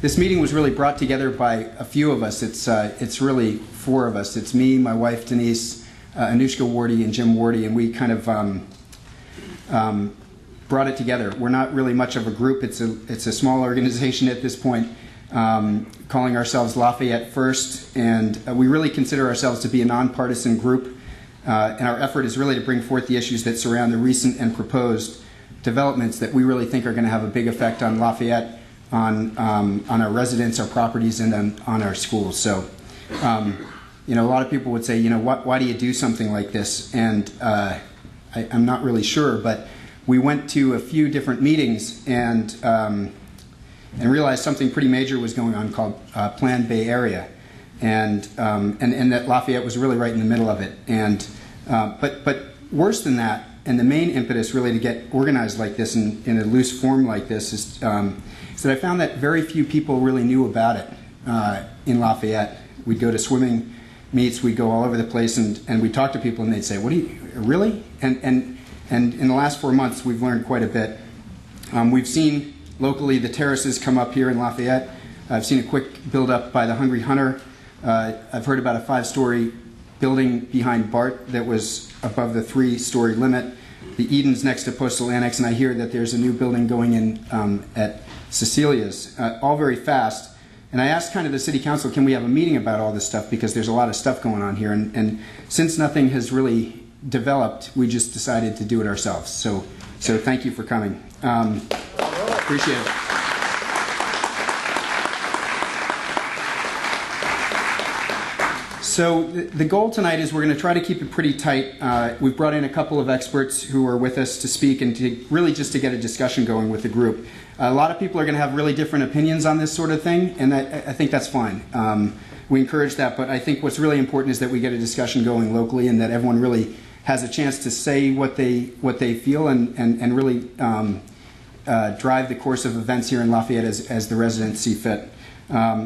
This meeting was really brought together by a few of us. It's really four of us. It's me, my wife Denise, Anushka Wardy, and Jim Wardy, and we kind of brought it together. We're not really much of a group. It's a small organization at this point, calling ourselves Lafayette First, and we really consider ourselves to be a nonpartisan group, and our effort is really to bring forth the issues that surround the recent and proposed developments that we really think are going to have a big effect on Lafayette, on our residents, our properties, and on our schools. So, you know, a lot of people would say, you know, why do you do something like this? And I'm not really sure, but we went to a few different meetings and realized something pretty major was going on called Planned Bay Area, and that Lafayette was really right in the middle of it. And but worse than that, and the main impetus really to get organized like this in a loose form like this is that I found that very few people really knew about it in Lafayette. We'd go to swimming meets, we'd go all over the place, and we'd talk to people, and they'd say, "What do you really?" And in the last 4 months, we've learned quite a bit. We've seen locally the terraces come up here in Lafayette. I've seen a quick build-up by the Hungry Hunter. I've heard about a 5-story building behind BART that was above the 3-story limit. The Eden's next to Postal Annex, and I hear that there's a new building going in at Cecilia's, all very fast. And I asked kind of the city council, can we have a meeting about all this stuff, because there's a lot of stuff going on here. And since nothing has really developed, we just decided to do it ourselves. So thank you for coming. Appreciate it. So the goal tonight is we're going to try to keep it pretty tight. We've brought in a couple of experts who are with us to speak and to really just to get a discussion going with the group. A lot of people are going to have really different opinions on this sort of thing, and I think that's fine. We encourage that, but I think what's really important is that we get a discussion going locally and that everyone really has a chance to say what they feel and really drive the course of events here in Lafayette as the residents see fit.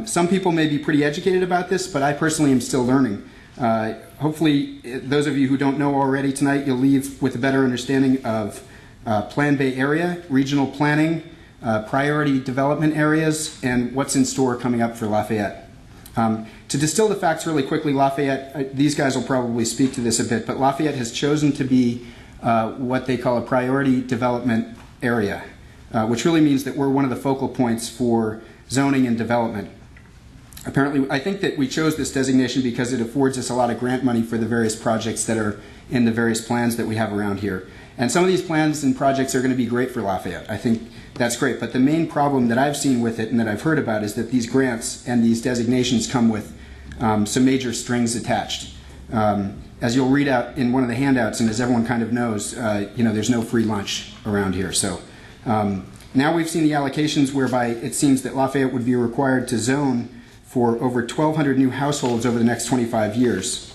Some people may be pretty educated about this, but I personally am still learning. Hopefully, those of you who don't know already tonight, you'll leave with a better understanding of Planned Bay Area, regional planning, priority development areas, and what's in store coming up for Lafayette. To distill the facts really quickly, Lafayette, these guys will probably speak to this a bit, but Lafayette has chosen to be what they call a priority development area, which really means that we're one of the focal points for zoning and development. Apparently, I think that we chose this designation because it affords us a lot of grant money for the various projects that are in the various plans that we have around here. And some of these plans and projects are going to be great for Lafayette. I think that's great. But the main problem that I've seen with it and that I've heard about is that these grants and these designations come with some major strings attached. As you'll read out in one of the handouts, and as everyone kind of knows, you know, there's no free lunch around here. So now we've seen the allocations whereby it seems that Lafayette would be required to zone for over 1,200 new households over the next 25 years,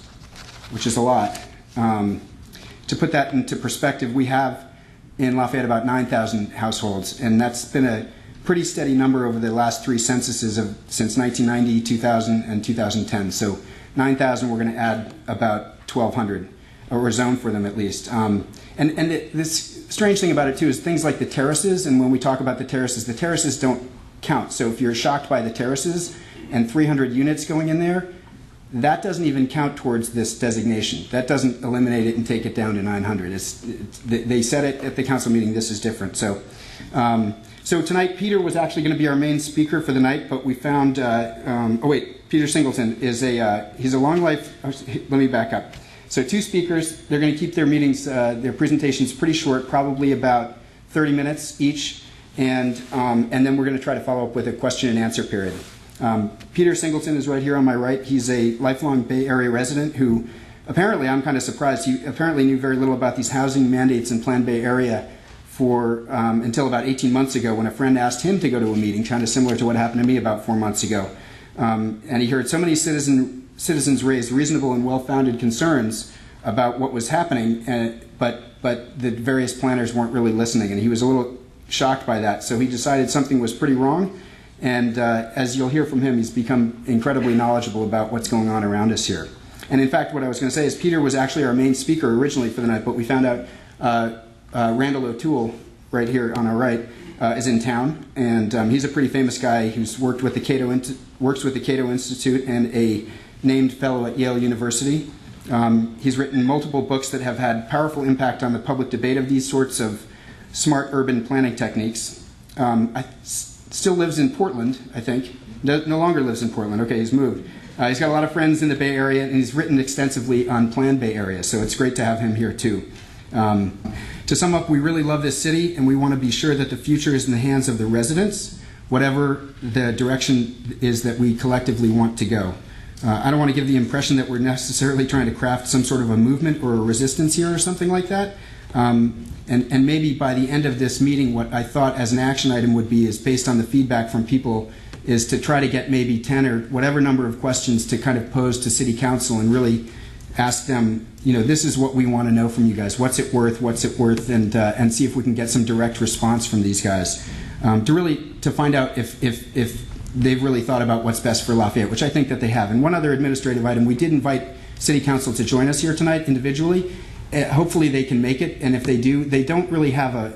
which is a lot. To put that into perspective, we have in Lafayette about 9,000 households, and that's been a pretty steady number over the last 3 censuses since 1990, 2000, and 2010. So 9,000, we're going to add about 1,200, or zone for them at least. And this strange thing about it too is things like the terraces, and when we talk about the terraces don't count. So if you're shocked by the terraces and 300 units going in there, that doesn't even count towards this designation. That doesn't eliminate it and take it down to 900. They said it at the council meeting, this is different. So, so tonight Peter was actually going to be our main speaker for the night, but we found, Peter Singleton is he's a long life, let me back up. So 2 speakers, they're going to keep their meetings, their presentations pretty short, probably about 30 minutes each, and then we're going to try to follow up with a question and answer period. Peter Singleton is right here on my right. He's a lifelong Bay Area resident who apparently, I'm kind of surprised, he apparently knew very little about these housing mandates in Planned Bay Area for until about 18 months ago when a friend asked him to go to a meeting, kind of similar to what happened to me about 4 months ago. And he heard so many citizens raise reasonable and well-founded concerns about what was happening, but the various planners weren't really listening, and he was a little shocked by that. So he decided something was pretty wrong. And as you'll hear from him, he's become incredibly knowledgeable about what's going on around us here. And in fact, what I was going to say is Peter was actually our main speaker originally for the night, but we found out Randal O'Toole right here on our right, is in town, and he's a pretty famous guy who's worked with the works with the Cato Institute and a named fellow at Yale University. He's written multiple books that have had powerful impact on the public debate of these sorts of smart urban planning techniques. Still lives in Portland, I think. No longer lives in Portland. Okay, he's moved. He's got a lot of friends in the Bay Area, and he's written extensively on Planned Bay Area, so it's great to have him here too. To sum up, we really love this city, and we want to be sure that the future is in the hands of the residents, whatever the direction is that we collectively want to go. I don't want to give the impression that we're necessarily trying to craft some sort of a movement or a resistance here or something like that. And maybe by the end of this meeting, what I thought as an action item would be, is based on the feedback from people, is to try to get maybe 10 or whatever number of questions to kind of pose to City Council and really ask them, this is what we want to know from you guys. What's it worth? What's it worth? And see if we can get some direct response from these guys to find out if they've really thought about what's best for Lafayette, which I think that they have. And one other administrative item, we did invite City Council to join us here tonight individually. Hopefully they can make it, and if they do, they don't really have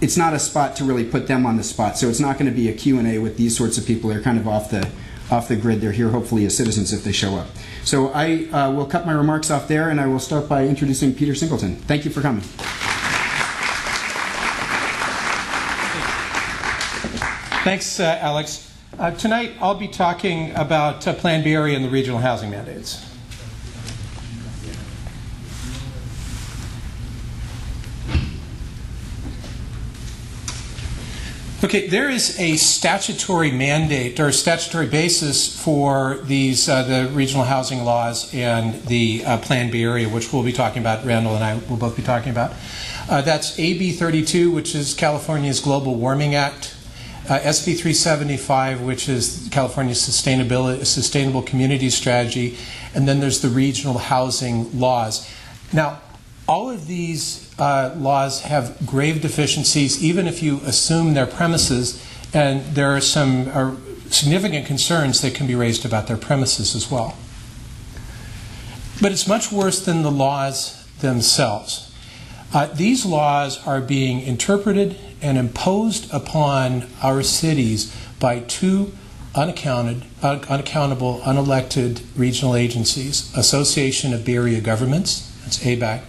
it's not a spot to really put them on the spot, so it's not going to be a Q&A with these sorts of people. They're kind of off the grid. They're here hopefully as citizens if they show up. So I will cut my remarks off there, and I will start by introducing Peter Singleton. Thank you for coming. Thanks, Alex. Tonight I'll be talking about Planned Bay Area and the regional housing mandates. Okay, there is a statutory mandate or statutory basis for these the regional housing laws and the Planned Bay Area, which we'll be talking about. Randall and I will both be talking about. That's AB 32, which is California's Global Warming Act. SB 375, which is California's Sustainable Community Strategy, and then there's the regional housing laws. Now, all of these laws have grave deficiencies, even if you assume their premises, and there are some significant concerns that can be raised about their premises as well. But it's much worse than the laws themselves. These laws are being interpreted and imposed upon our cities by two unaccountable, unelected regional agencies, Association of Bay Area Governments, that's ABAC,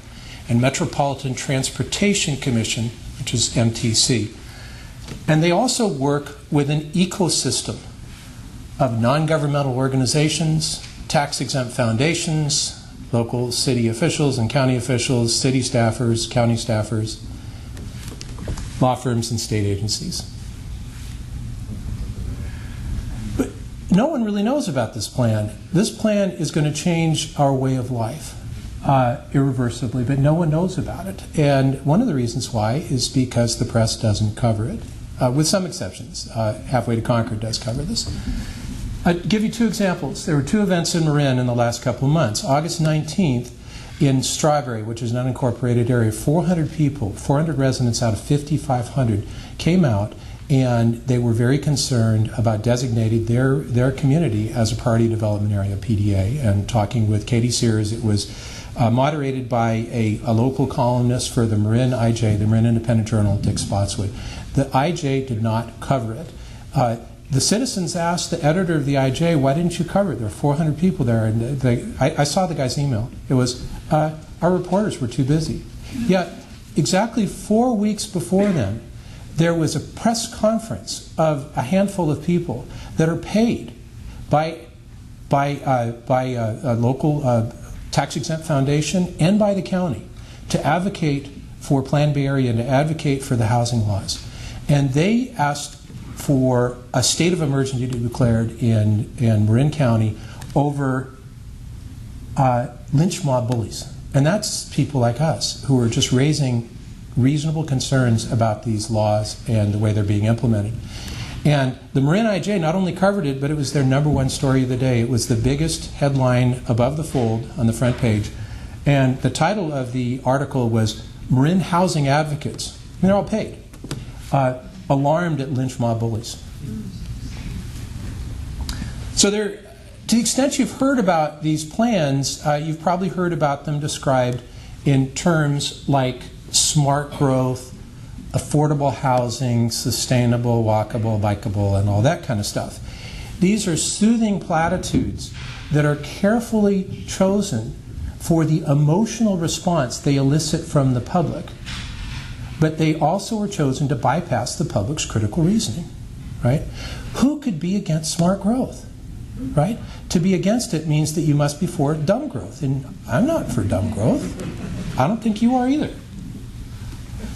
and Metropolitan Transportation Commission, which is MTC. And they also work with an ecosystem of non-governmental organizations, tax-exempt foundations, local city officials and county officials, city staffers, county staffers, law firms, and state agencies. But no one really knows about this plan. This plan is going to change our way of life irreversibly, but no one knows about it. And one of the reasons why is because the press doesn't cover it, with some exceptions. Halfway to Concord does cover this. I'll give you two examples. There were two events in Marin in the last couple of months. August 19th, in Strawberry, which is an unincorporated area, 400 people, 400 residents out of 5,500 came out, and they were very concerned about designating their community as a priority development area, PDA. And talking with Katie Sears, it was moderated by a local columnist for the Marin IJ, the Marin Independent Journal, Dick Spotswood. The IJ did not cover it. The citizens asked the editor of the IJ, why didn't you cover it? There were 400 people there. And I saw the guy's email. It was, our reporters were too busy. Yet, exactly 4 weeks before then, there was a press conference of a handful of people that are paid by a local tax-exempt foundation and by the county to advocate for Planned Bay Area and to advocate for the housing laws. And they asked for a state of emergency to be declared in Marin County over lynch mob bullies. And that's people like us who are just raising reasonable concerns about these laws and the way they're being implemented. And the Marin IJ not only covered it, but it was their #1 story of the day. It was the biggest headline above the fold on the front page. And the title of the article was Marin Housing Advocates, and they're all paid, alarmed at lynch mob bullies. So to the extent you've heard about these plans, you've probably heard about them described in terms like smart growth, affordable housing, sustainable, walkable, bikeable, and all that kind of stuff. These are soothing platitudes that are carefully chosen for the emotional response they elicit from the public. But they also are chosen to bypass the public's critical reasoning, right? Who could be against smart growth, right? To be against it means that you must be for dumb growth, and I'm not for dumb growth. I don't think you are either.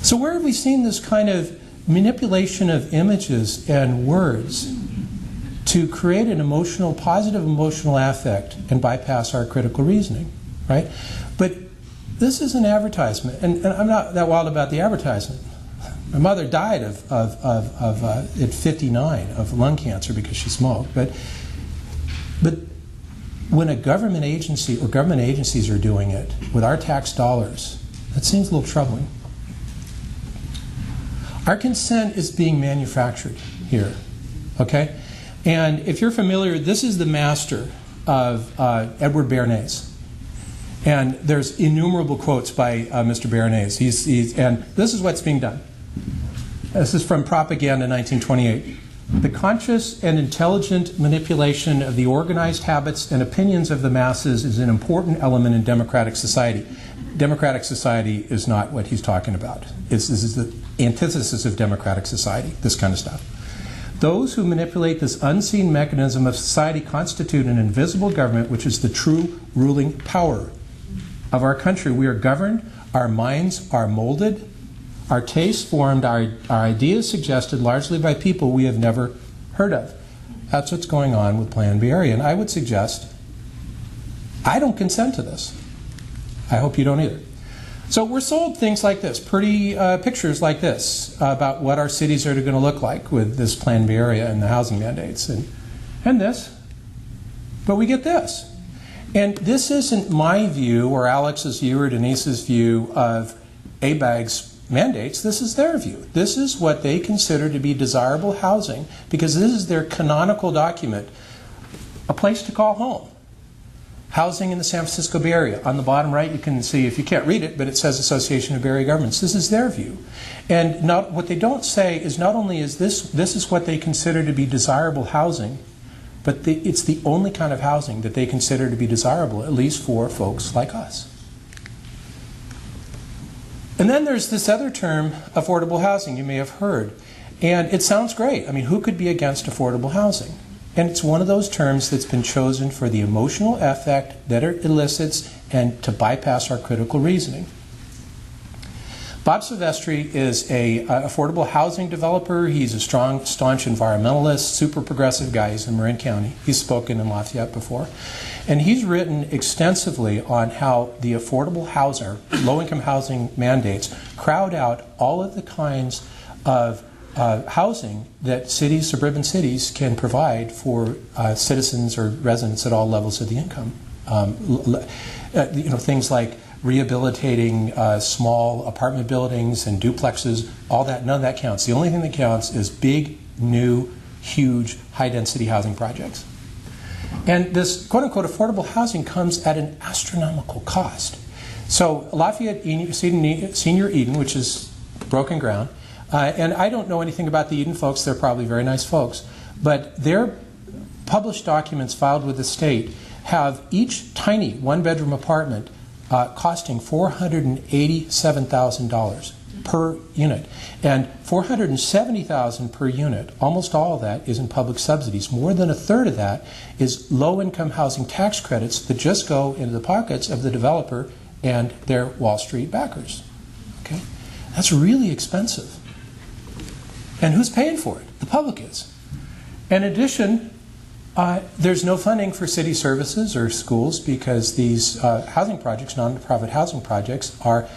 So where have we seen this kind of manipulation of images and words to create an emotional, positive emotional affect and bypass our critical reasoning, right? But this is an advertisement, and I'm not that wild about the advertisement. My mother died at 59 of lung cancer because she smoked. But when a government agency or government agencies are doing it with our tax dollars, that seems a little troubling. Our consent is being manufactured here, okay? And if you're familiar, this is the master of Edward Bernays. And there's innumerable quotes by Mr. Bernays. And this is what's being done. This is from Propaganda 1928. The conscious and intelligent manipulation of the organized habits and opinions of the masses is an important element in democratic society. Democratic society is not what he's talking about. This is the antithesis of democratic society, this kind of stuff. Those who manipulate this unseen mechanism of society constitute an invisible government, which is the true ruling power of our country. We are governed, our minds are molded, our tastes formed, our ideas suggested largely by people we have never heard of. That's what's going on with Plan B area. And I would suggest, I don't consent to this. I hope you don't either. So we're sold things like this, pretty pictures like this about what our cities are going to look like with this Plan B area and the housing mandates and this. But we get this. And this isn't my view or Alex's view or Denise's view of ABAG's mandates. This is their view. This is what they consider to be desirable housing because this is their canonical document, a place to call home. Housing in the San Francisco Bay Area. On the bottom right, you can see, if you can't read it, but it says Association of Bay Area Governments. This is their view. And what they don't say is not only is this is what they consider to be desirable housing, but it's the only kind of housing that they consider to be desirable, at least for folks like us. And then there's this other term, affordable housing, you may have heard. And it sounds great. I mean, who could be against affordable housing? And it's one of those terms that's been chosen for the emotional effect that it elicits and to bypass our critical reasoning. Bob Silvestri is an affordable housing developer. He's a strong, staunch environmentalist, super progressive guy. He's in Marin County. He's spoken in Lafayette before. And he's written extensively on how the affordable housing, low-income housing mandates crowd out all of the kinds of housing that cities, suburban cities, can provide for citizens or residents at all levels of the income. Things like rehabilitating small apartment buildings and duplexes, all that, none of that counts. The only thing that counts is big, new, huge, high-density housing projects. And this quote-unquote affordable housing comes at an astronomical cost. So Lafayette Senior Eden, which is broken ground, and I don't know anything about the Eden folks. They're probably very nice folks. But their published documents filed with the state have each tiny one-bedroom apartment costing $487,000 per unit. And $470,000 per unit, almost all of that is in public subsidies. More than a third of that is low-income housing tax credits that just go into the pockets of the developer and their Wall Street backers. Okay? That's really expensive. And who's paying for it? The public is. In addition, there's no funding for city services or schools because these housing projects, non-profit housing projects, are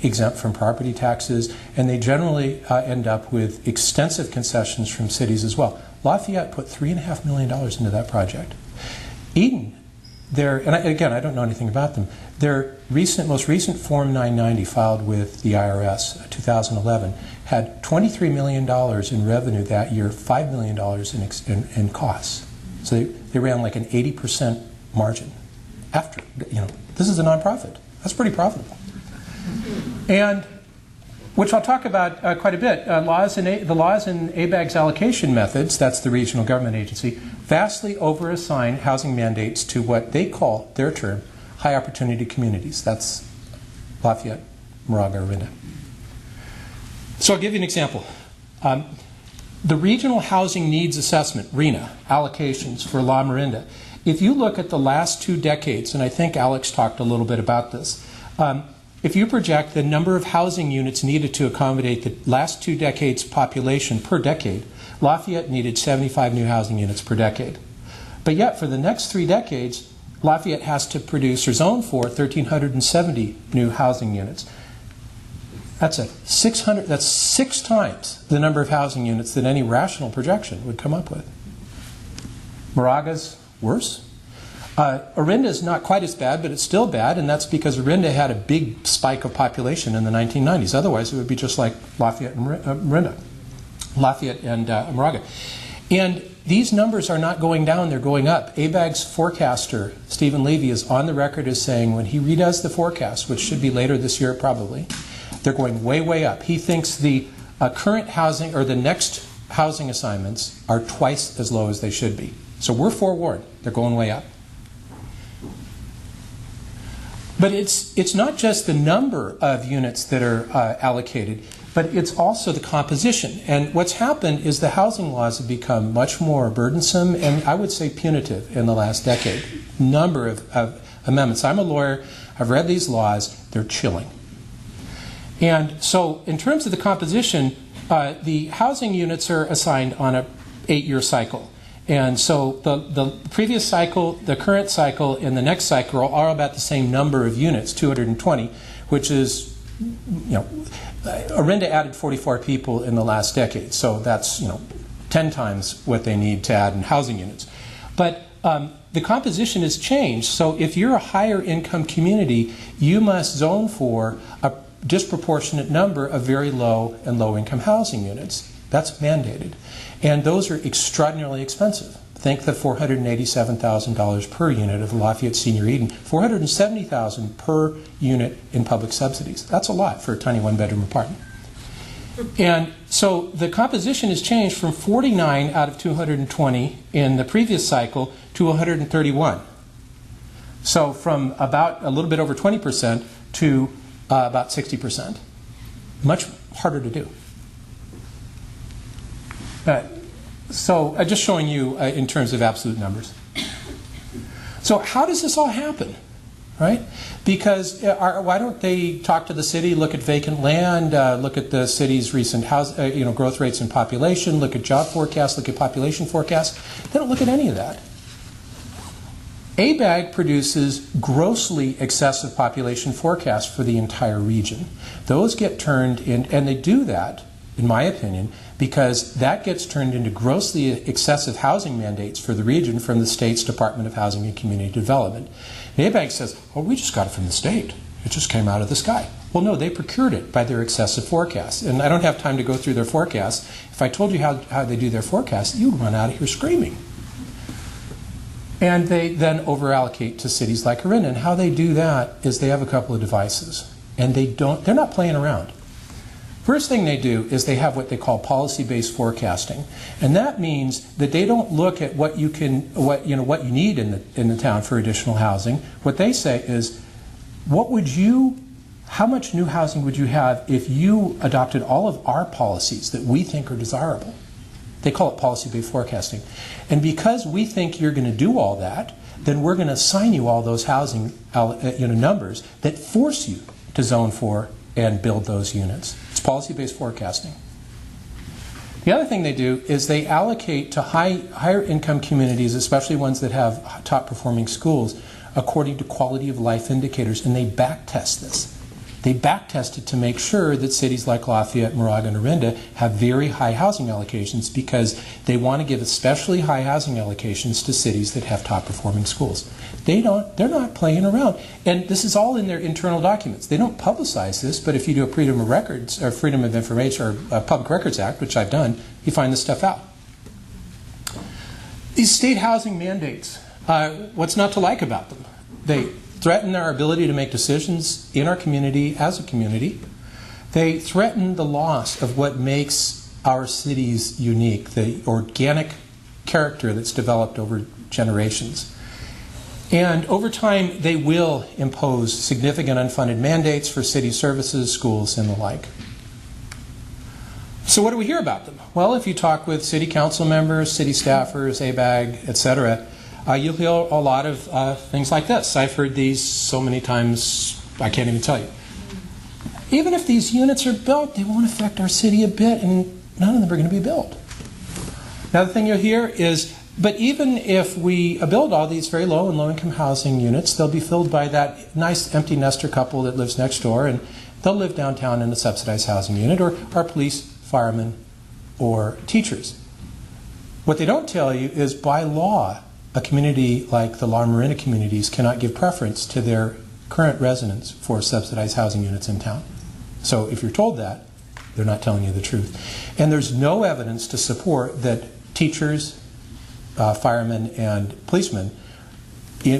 exempt from property taxes, and they generally end up with extensive concessions from cities as well. Lafayette put $3.5 million into that project. Eden, I don't know anything about them. Their most recent Form 990 filed with the IRS, 2011, had $23 million in revenue that year, $5 million in costs. So they ran like an 80% margin. This is a nonprofit. That's pretty profitable. And which I'll talk about quite a bit. The laws in ABAG's allocation methods, that's the regional government agency, vastly over-assign housing mandates to what they call, their term, high opportunity communities. That's Lafayette, Moraga, Orinda. So I'll give you an example. The Regional Housing Needs Assessment, RHNA, allocations for La Morinda. If you look at the last 2 decades, and I think Alex talked a little bit about this, if you project the number of housing units needed to accommodate the last 2 decades population per decade, Lafayette needed 75 new housing units per decade. But yet, for the next 3 decades, Lafayette has to produce or zone for 1,370 new housing units. That's 6 times the number of housing units that any rational projection would come up with. Moraga's worse. Orinda is not quite as bad, but it's still bad, and that's because Orinda had a big spike of population in the 1990s. Otherwise, it would be just like Lafayette and Moraga. And these numbers are not going down, they're going up. ABAG's forecaster, Stephen Levy, is on the record as saying when he redoes the forecast, which should be later this year probably, they're going way, way up. He thinks the current housing, or the next housing assignments, are twice as low as they should be. So we're forewarned. They're going way up. But it's not just the number of units that are allocated, but it's also the composition. And what's happened is the housing laws have become much more burdensome and I would say punitive in the last decade. Number of amendments. I'm a lawyer. I've read these laws. They're chilling. And so in terms of the composition, the housing units are assigned on an 8-year cycle. And so the previous cycle, the current cycle, and the next cycle are all about the same number of units, 220, which is, Orinda added 44 people in the last decade. So that's, 10 times what they need to add in housing units. But the composition has changed. So if you're a higher income community, you must zone for a disproportionate number of very low and low income housing units. That's mandated. And those are extraordinarily expensive. Think the $487,000 per unit of Lafayette Senior Eden, $470,000 per unit in public subsidies. That's a lot for a tiny one-bedroom apartment. And so the composition has changed from 49 out of 220 in the previous cycle to 131. So from about a little bit over 20% to about 60%. Much harder to do. So just showing you in terms of absolute numbers. So how does this all happen, right? Because why don't they talk to the city, look at vacant land, look at the city's recent growth rates in population, look at job forecasts, look at population forecasts? They don't look at any of that. ABAG produces grossly excessive population forecasts for the entire region. Those get turned in, and they do that, in my opinion, because that gets turned into grossly excessive housing mandates for the region from the state's Department of Housing and Community Development. And ABAG says, oh, we just got it from the state. It just came out of the sky. Well, no, they procured it by their excessive forecasts. And I don't have time to go through their forecasts. If I told you how they do their forecasts, you'd run out of here screaming. And they then over-allocate to cities like Orinda. And how they do that is they have a couple of devices. And they're not playing around. First thing they do is they have what they call policy-based forecasting. And that means that they don't look at what you need in the town for additional housing. What they say is, how much new housing would you have if you adopted all of our policies that we think are desirable? They call it policy-based forecasting. And because we think you're going to do all that, then we're going to assign you all those housing numbers that force you to zone for and build those units. It's policy-based forecasting. The other thing they do is they allocate to higher income communities, especially ones that have top performing schools, according to quality of life indicators, and they back test this. They back test it to make sure that cities like Lafayette, Moraga, and Orinda have very high housing allocations because they want to give especially high housing allocations to cities that have top performing schools. They're not playing around. And this is all in their internal documents. They don't publicize this, but if you do a Freedom of Records or Freedom of Information or Public Records Act, which I've done, you find this stuff out. These state housing mandates, what's not to like about them? They threaten our ability to make decisions in our community as a community. They threaten the loss of what makes our cities unique, the organic character that's developed over generations. And over time, they will impose significant unfunded mandates for city services, schools, and the like. So what do we hear about them? Well, if you talk with city council members, city staffers, ABAG, etc., you'll hear a lot of things like this. I've heard these so many times, I can't even tell you. Even if these units are built, they won't affect our city a bit, and none of them are going to be built. Another thing you'll hear is, but even if we build all these very low and low-income housing units, they'll be filled by that nice empty nester couple that lives next door, and they'll live downtown in a subsidized housing unit, or our police, firemen, or teachers. What they don't tell you is, by law, a community like the La Marina communities cannot give preference to their current residents for subsidized housing units in town. So if you're told that, they're not telling you the truth. And there's no evidence to support that teachers, firemen, and policemen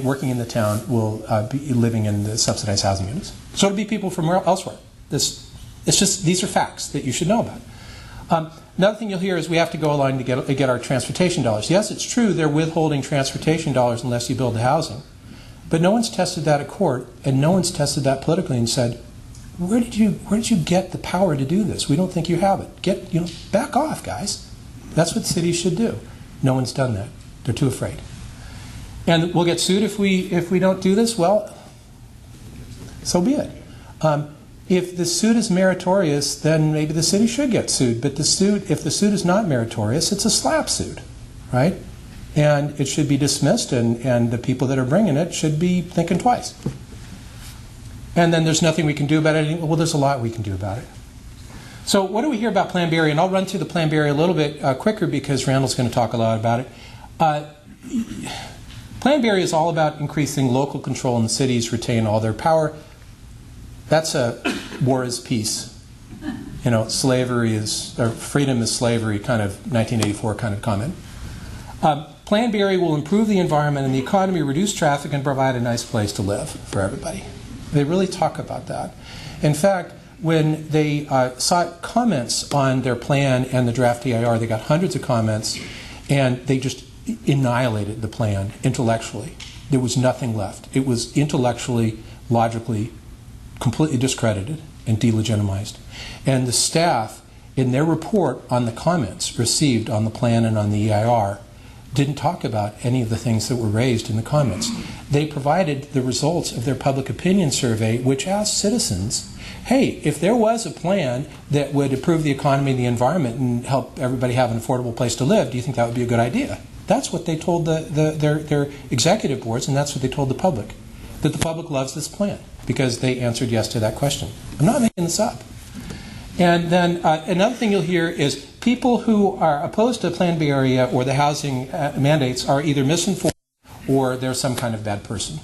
working in the town will be living in the subsidized housing units. So it'll be people from elsewhere. It's just, these are facts that you should know about. Another thing you'll hear is we have to go along to get our transportation dollars. Yes, it's true they're withholding transportation dollars unless you build the housing. But no one's tested that at court, and no one's tested that politically and said, where did you get the power to do this? We don't think you have it. Back off, guys. That's what cities should do. No one's done that. They're too afraid. And we'll get sued if we don't do this. Well, so be it. If the suit is meritorious, then maybe the city should get sued. But if the suit is not meritorious, it's a slap suit, right? And it should be dismissed, and the people that are bringing it should be thinking twice. And then there's nothing we can do about it. Well, there's a lot we can do about it. So what do we hear about Plan B area? And I'll run through the Plan B area a little bit quicker because Randall's going to talk a lot about it. Plan B area is all about increasing local control in the cities, retain all their power. That's a war is peace. Slavery is, or freedom is slavery kind of 1984 kind of comment. Plan B area will improve the environment and the economy, reduce traffic, and provide a nice place to live for everybody. They really talk about that. In fact, when they sought comments on their plan and the draft EIR, they got hundreds of comments, and they just annihilated the plan intellectually. There was nothing left. It was intellectually, logically, completely discredited and delegitimized. And the staff, in their report on the comments received on the plan and on the EIR, didn't talk about any of the things that were raised in the comments. They provided the results of their public opinion survey, which asked citizens, hey, if there was a plan that would improve the economy and the environment and help everybody have an affordable place to live, do you think that would be a good idea? That's what they told their executive boards, and that's what they told the public, that the public loves this plan because they answered yes to that question. I'm not making this up. And then another thing you'll hear is people who are opposed to Plan B area or the housing mandates are either misinformed or they're some kind of bad person.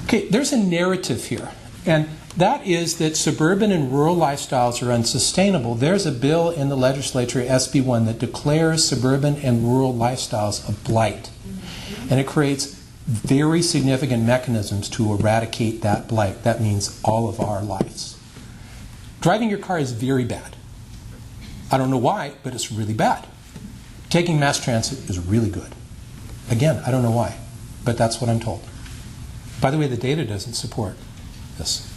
Okay, there's a narrative here, and that is that suburban and rural lifestyles are unsustainable. There's a bill in the legislature, SB1, that declares suburban and rural lifestyles a blight, and it creates very significant mechanisms to eradicate that blight. That means all of our lives. Driving your car is very bad. I don't know why, but it's really bad. Taking mass transit is really good. Again, I don't know why, but that's what I'm told. By the way, the data doesn't support this.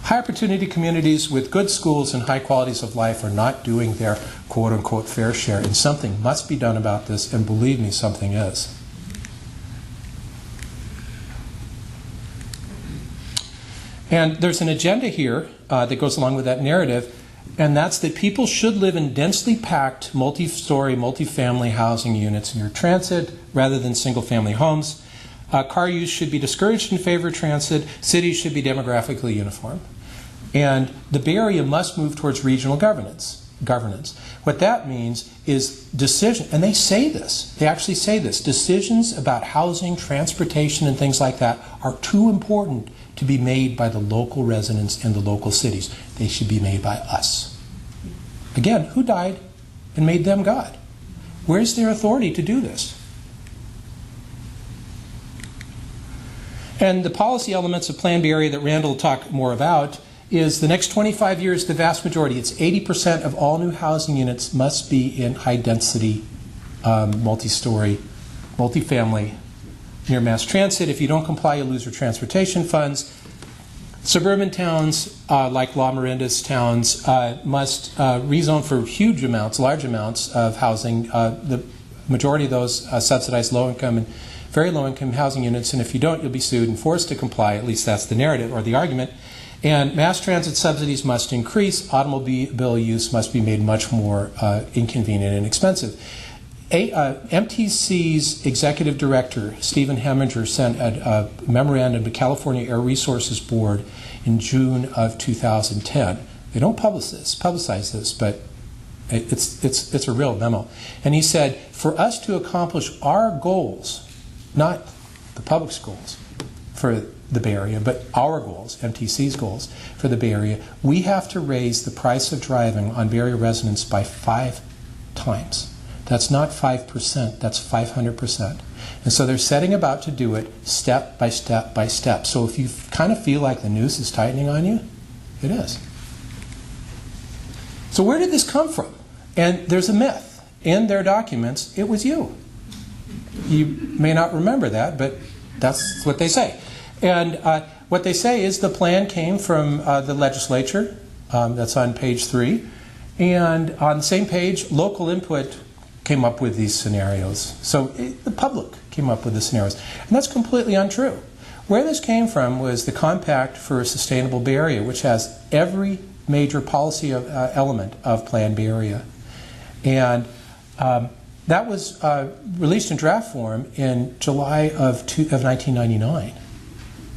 High opportunity communities with good schools and high qualities of life are not doing their quote-unquote fair share, and something must be done about this, and believe me, something is. And there's an agenda here that goes along with that narrative, and that's that people should live in densely packed, multi-story, multi-family housing units near transit rather than single-family homes. Car use should be discouraged in favor of transit. Cities should be demographically uniform. And the Bay Area must move towards regional governance. What that means is decision, and they say this, they actually say this, decisions about housing, transportation, and things like that are too important to be made by the local residents in the local cities. They should be made by us. Again, who died and made them God? Where's their authority to do this? And the policy elements of Plan B area that Randall will talk more about is the next 25 years, the vast majority, it's 80% of all new housing units must be in high-density, multi-story, multifamily, near mass transit. If you don't comply, you lose your transportation funds. Suburban towns, like La Miranda's towns, must rezone for huge amounts, large amounts of housing. The majority of those subsidize low-income and very low-income housing units, and if you don't, you'll be sued and forced to comply. At least that's the narrative or the argument. And mass transit subsidies must increase. Automobile use must be made much more inconvenient and expensive. MTC's executive director, Stephen Heminger, sent a memorandum to California Air Resources Board in June of 2010. They don't publicize this, but it's a real memo. And he said, for us to accomplish our goals, not the public's goals for the Bay Area, but our goals, MTC's goals for the Bay Area, we have to raise the price of driving on Bay Area residents by 5 times. That's not 5%, that's 500%. And so they're setting about to do it step by step by step. So if you kind of feel like the noose is tightening on you, it is. So where did this come from? And there's a myth. In their documents, it was you. You may not remember that, but that's what they say. And what they say is the plan came from the legislature. That's on page 3. And on the same page, local input came up with these scenarios. So the public came up with the scenarios. And that's completely untrue. Where this came from was the Compact for a Sustainable Bay Area, which has every major policy element of Planned Bay Area. And that was released in draft form in July of 1999.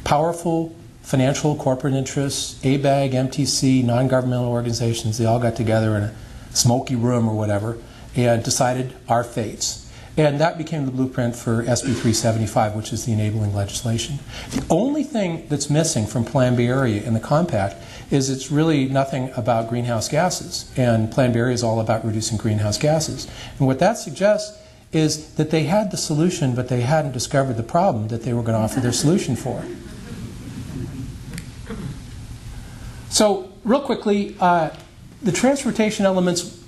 Powerful financial corporate interests, ABAG, MTC, non-governmental organizations, they all got together in a smoky room or whatever and decided our fates. And that became the blueprint for SB 375, which is the enabling legislation. The only thing that's missing from Planned Bay Area in the Compact is it's really nothing about greenhouse gases. And Planned Bay Area is all about reducing greenhouse gases. And what that suggests is that they had the solution, but they hadn't discovered the problem that they were going to offer their solution for. So, real quickly, the transportation elements,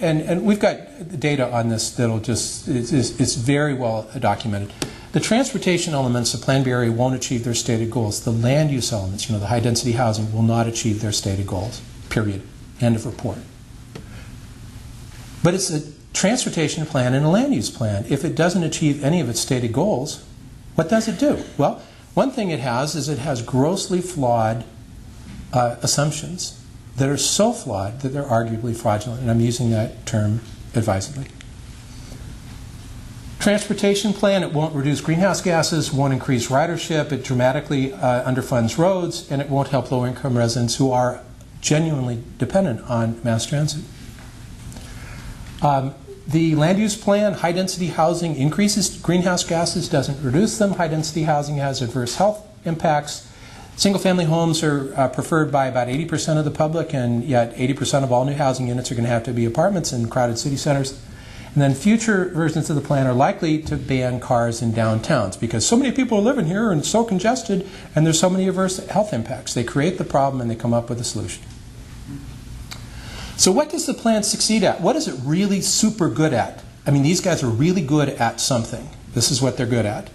and we've got data on this that'll just, it's very well documented. The transportation elements of Planned Bay Area won't achieve their stated goals. The land use elements, the high density housing, will not achieve their stated goals, period. End of report. But it's a transportation plan and a land use plan. If it doesn't achieve any of its stated goals, what does it do? Well, one thing it has is it has grossly flawed assumptions that are so flawed that they're arguably fraudulent, and I'm using that term advisedly. Transportation plan, it won't reduce greenhouse gases, won't increase ridership, it dramatically underfunds roads, and it won't help low-income residents who are genuinely dependent on mass transit. The land use plan, high-density housing increases greenhouse gases, doesn't reduce them. High-density housing has adverse health impacts. Single-family homes are preferred by about 80% of the public, and yet 80% of all new housing units are going to have to be apartments in crowded city centers. And then future versions of the plan are likely to ban cars in downtowns because so many people are living here and it's so congested and there's so many adverse health impacts. They create the problem and they come up with a solution. So what does the plan succeed at? What is it really super good at? I mean, these guys are really good at something. This is what they're good at.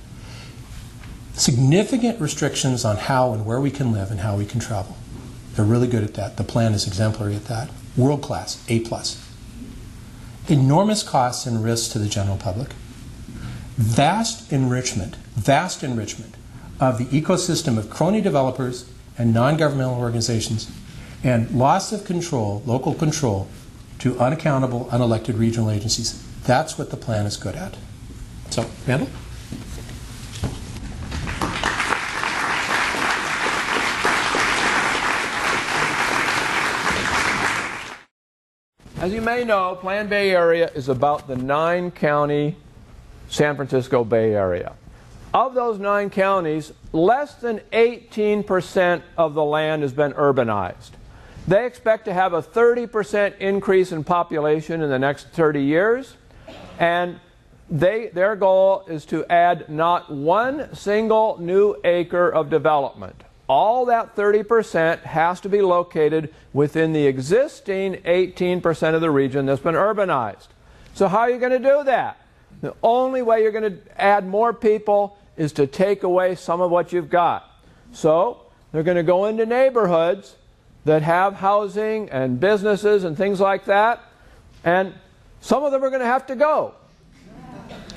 Significant restrictions on how and where we can live and how we can travel. They're really good at that. The plan is exemplary at that. World class, A+. Enormous costs and risks to the general public. Vast enrichment of the ecosystem of crony developers and non-governmental organizations, and loss of control, local control, to unaccountable, unelected regional agencies. That's what the plan is good at. So, Randal? As you may know, Planned Bay Area is about the 9-county San Francisco Bay Area. Of those 9 counties, less than 18% of the land has been urbanized. They expect to have a 30% increase in population in the next 30 years, and their goal is to add not one single new acre of development. all that 30% has to be located within the existing 18% of the region that's been urbanized. So how are you going to do that? The only way you're going to add more people is to take away some of what you've got. So they're going to go into neighborhoods that have housing and businesses and things like that, and some of them are going to have to go.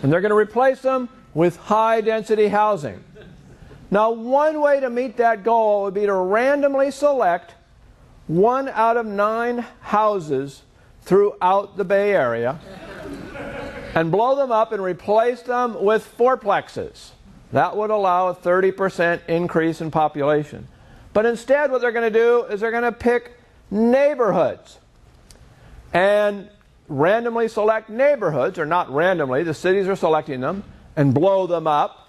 And they're going to replace them with high-density housing. Now, one way to meet that goal would be to randomly select 1 out of 9 houses throughout the Bay Area and blow them up and replace them with fourplexes. That would allow a 30% increase in population. But instead, what they're going to do is they're going to pick neighborhoods and randomly select neighborhoods, or not randomly, the cities are selecting them, and blow them up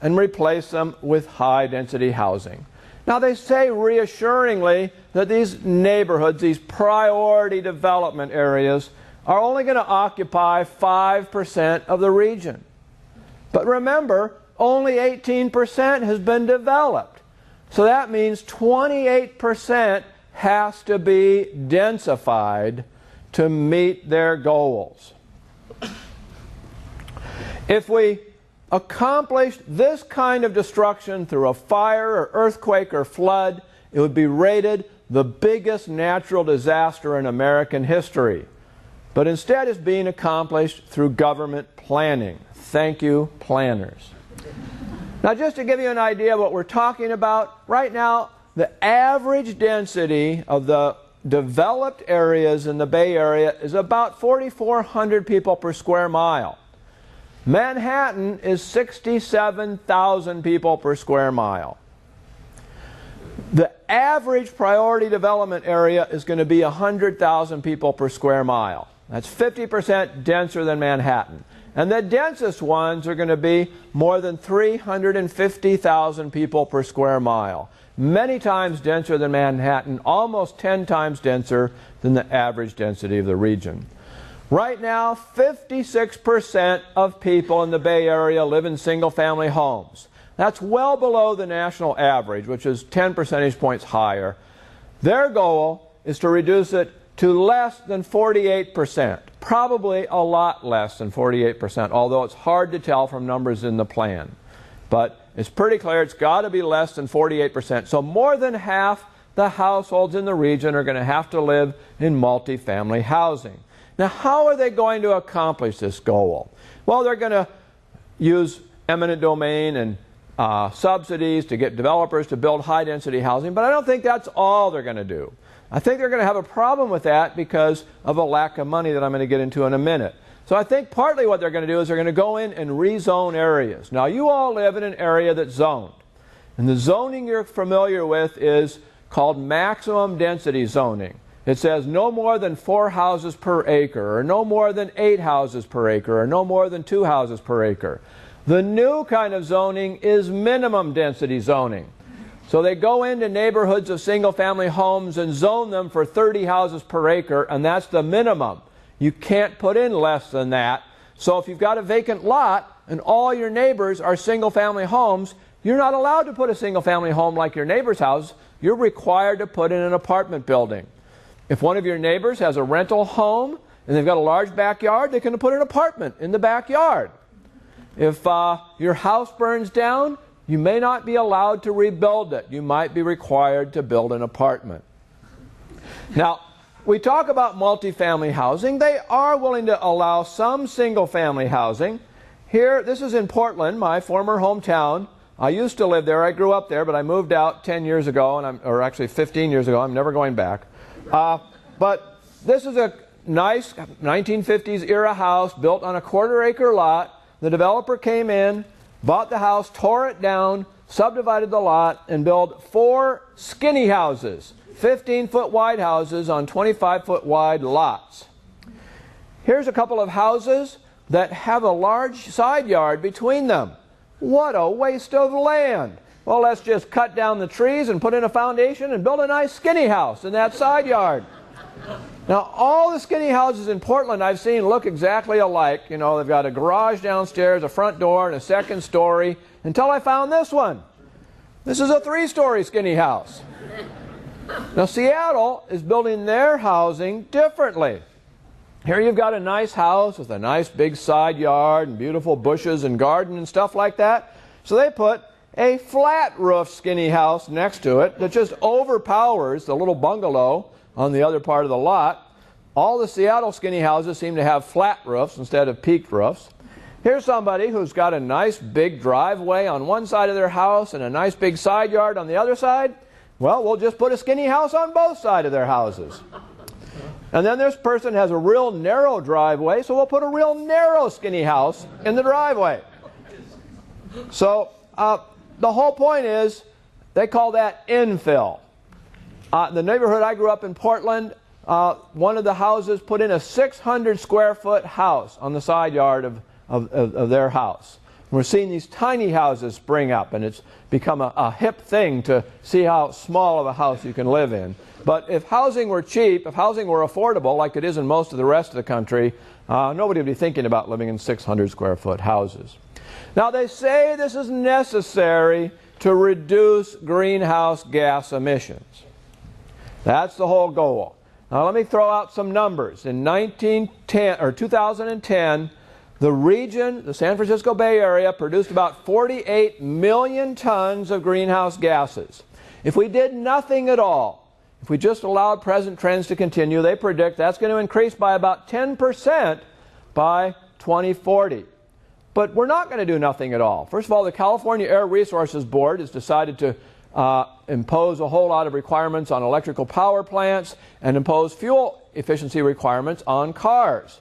and replace them with high-density housing. Now, they say reassuringly that these neighborhoods, these priority development areas, are only going to occupy 5% of the region. But remember, only 18% has been developed. So that means 28% has to be densified to meet their goals. If we accomplished this kind of destruction through a fire or earthquake or flood, it would be rated the biggest natural disaster in American history. But instead it's being accomplished through government planning. Thank you, planners. Now, just to give you an idea of what we're talking about, right now the average density of the developed areas in the Bay Area is about 4,400 people per square mile. Manhattan is 67,000 people per square mile. The average priority development area is going to be 100,000 people per square mile. That's 50% denser than Manhattan. And the densest ones are going to be more than 350,000 people per square mile. Many times denser than Manhattan, almost 10 times denser than the average density of the region. Right now, 56% of people in the Bay Area live in single-family homes. That's well below the national average, which is 10 percentage points higher. Their goal is to reduce it to less than 48%, probably a lot less than 48%, although it's hard to tell from numbers in the plan. But it's pretty clear it's got to be less than 48%. So more than half the households in the region are going to have to live in multifamily housing. Now, how are they going to accomplish this goal? Well, they're going to use eminent domain and subsidies to get developers to build high-density housing, but I don't think that's all they're going to do. I think they're going to have a problem with that because of a lack of money that I'm going to get into in a minute. So I think partly what they're going to do is they're going to go in and rezone areas. Now, you all live in an area that's zoned. And the zoning you're familiar with is called maximum density zoning. It says no more than 4 houses per acre, or no more than 8 houses per acre, or no more than 2 houses per acre. The new kind of zoning is minimum density zoning. So they go into neighborhoods of single-family homes and zone them for 30 houses per acre, and that's the minimum. You can't put in less than that. So if you've got a vacant lot and all your neighbors are single-family homes, you're not allowed to put a single-family home like your neighbor's house. You're required to put in an apartment building. If one of your neighbors has a rental home and they've got a large backyard, they can put an apartment in the backyard. If your house burns down, you may not be allowed to rebuild it. You might be required to build an apartment. Now, we talk about multifamily housing. They are willing to allow some single-family housing. Here, this is in Portland, my former hometown. I used to live there. I grew up there, but I moved out 10 years ago, or actually 15 years ago. I'm never going back. But this is a nice 1950s era house built on a quarter-acre lot. The developer came in, bought the house, tore it down, subdivided the lot, and built 4 skinny houses, 15-foot wide houses on 25-foot wide lots. Here's a couple of houses that have a large side yard between them. What a waste of land! Well, let's just cut down the trees and put in a foundation and build a nice skinny house in that side yard. Now, all the skinny houses in Portland I've seen look exactly alike. You know, they've got a garage downstairs, a front door, and a second story, until I found this one. This is a 3-story skinny house. Now Seattle is building their housing differently. Here you've got a nice house with a nice big side yard and beautiful bushes and garden and stuff like that. So they put a flat roof skinny house next to it that just overpowers the little bungalow on the other part of the lot. All the Seattle skinny houses seem to have flat roofs instead of peaked roofs. Here's somebody who's got a nice big driveway on one side of their house and a nice big side yard on the other side. Well, we'll just put a skinny house on both sides of their houses. And then this person has a real narrow driveway, so we'll put a real narrow skinny house in the driveway. So the whole point is they call that infill. The neighborhood I grew up in, Portland, one of the houses put in a 600 square foot house on the side yard of their house. We're seeing these tiny houses spring up, and it's become a hip thing to see how small of a house you can live in. But if housing were cheap, if housing were affordable, like it is in most of the rest of the country, nobody would be thinking about living in 600 square foot houses. Now they say this is necessary to reduce greenhouse gas emissions. That's the whole goal. Now let me throw out some numbers. In 2010, the region, the San Francisco Bay Area, produced about 48 million tons of greenhouse gases. If we did nothing at all, if we just allowed present trends to continue, they predict that's going to increase by about 10% by 2040. But we're not going to do nothing at all. First of all, the California Air Resources Board has decided to impose a whole lot of requirements on electrical power plants and impose fuel efficiency requirements on cars.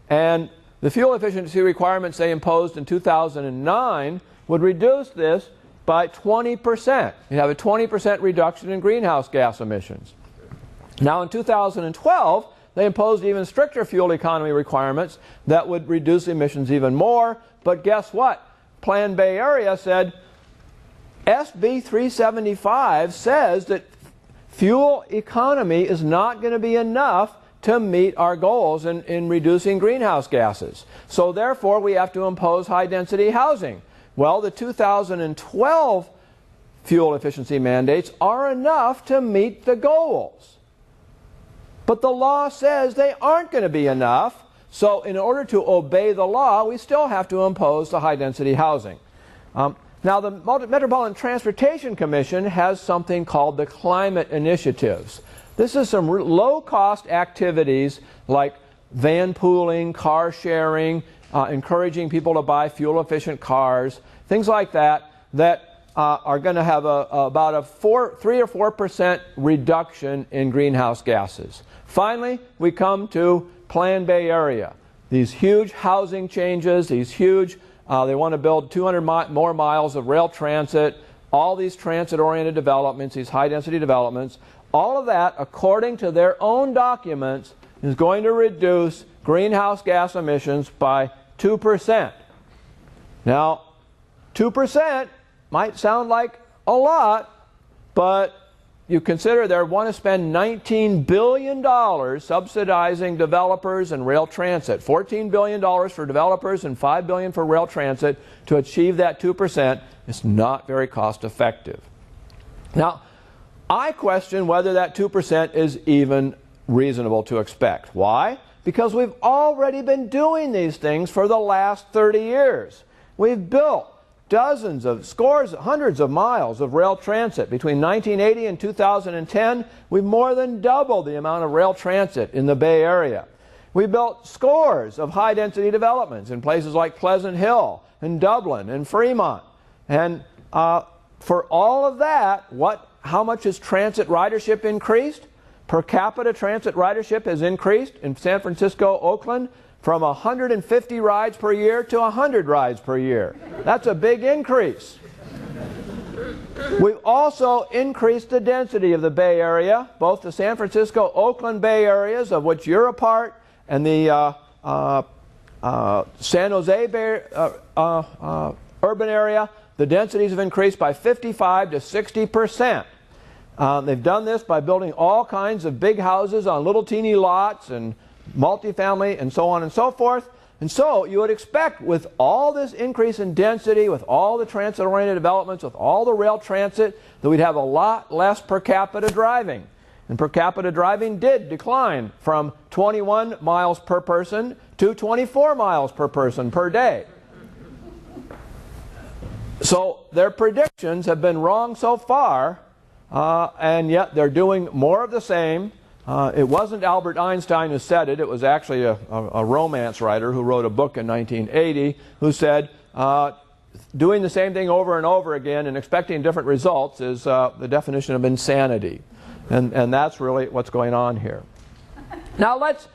And the fuel efficiency requirements they imposed in 2009 would reduce this by 20%. You'd have a 20% reduction in greenhouse gas emissions. Now in 2012, they imposed even stricter fuel economy requirements that would reduce emissions even more. But guess what? Plan Bay Area said, SB 375 says that fuel economy is not going to be enough to meet our goals in reducing greenhouse gases. So therefore, we have to impose high-density housing. Well, the 2012 fuel efficiency mandates are enough to meet the goals. But the law says they aren't going to be enough. So in order to obey the law, we still have to impose the high-density housing. Now, the Metropolitan Transportation Commission has something called the climate initiatives. This is some low-cost activities like van pooling, car sharing, encouraging people to buy fuel-efficient cars, things like that, that are going to have about a 3 or 4% reduction in greenhouse gases. Finally, we come to Plan Bay Area. These huge housing changes, these huge, they want to build 200 more miles of rail transit, all these transit-oriented developments, these high-density developments, all of that, according to their own documents, is going to reduce greenhouse gas emissions by 2%. Now, 2% might sound like a lot, but you consider they want to spend $19 billion subsidizing developers and rail transit. $14 billion for developers and $5 billion for rail transit to achieve that 2%. It's not very cost effective. Now, I question whether that 2% is even reasonable to expect. Why? Because we've already been doing these things for the last 30 years. We've built dozens of, scores, hundreds of miles of rail transit. Between 1980 and 2010, we've more than doubled the amount of rail transit in the Bay Area. We built scores of high-density developments in places like Pleasant Hill and Dublin and Fremont. And for all of that, how much has transit ridership increased? Per capita transit ridership has increased in San Francisco, Oakland, from 150 rides per year to 100 rides per year. That's a big increase. We've also increased the density of the Bay Area, both the San Francisco, Oakland Bay areas, of which you're a part, and the San Jose Bay urban area. The densities have increased by 55 to 60%. They've done this by building all kinds of big houses on little teeny lots and multifamily and so on and so forth. And so you would expect, with all this increase in density, with all the transit-oriented developments, with all the rail transit, that we'd have a lot less per capita driving. And per capita driving did decline from 21 miles per person to 24 miles per person per day. So their predictions have been wrong so far, and yet they're doing more of the same. It wasn't Albert Einstein who said it. It was actually a romance writer who wrote a book in 1980 who said doing the same thing over and over again and expecting different results is the definition of insanity. And that's really what's going on here. Now let's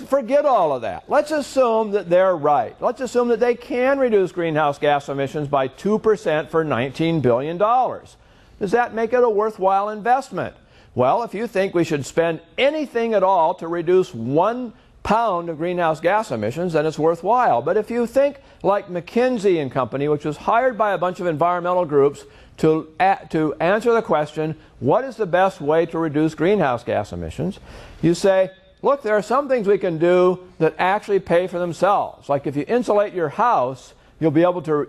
forget all of that. Let's assume that they're right. Let's assume that they can reduce greenhouse gas emissions by 2% for $19 billion. Does that make it a worthwhile investment? Well, if you think we should spend anything at all to reduce 1 pound of greenhouse gas emissions, then it's worthwhile. But if you think like McKinsey and Company, which was hired by a bunch of environmental groups to answer the question, what is the best way to reduce greenhouse gas emissions? You say, look, there are some things we can do that actually pay for themselves. Like if you insulate your house, you'll be able to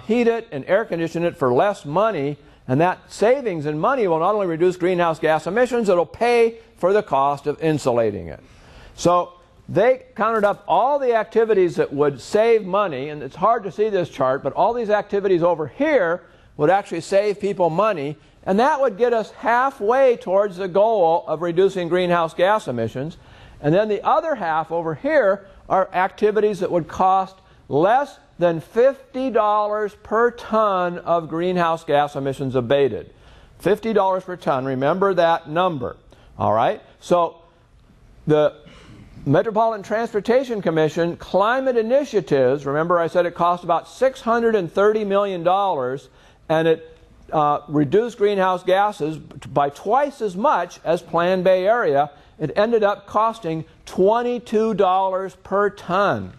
heat it and air condition it for less money. And that savings in money will not only reduce greenhouse gas emissions, it'll pay for the cost of insulating it. So they counted up all the activities that would save money, and it's hard to see this chart, but all these activities over here would actually save people money, and that would get us halfway towards the goal of reducing greenhouse gas emissions. And then the other half over here are activities that would cost less than $50 per ton of greenhouse gas emissions abated. $50 per ton, remember that number. All right? So the Metropolitan Transportation Commission climate initiatives, remember I said it cost about $630 million, and it reduced greenhouse gases by twice as much as Plan Bay Area. It ended up costing $22 per ton.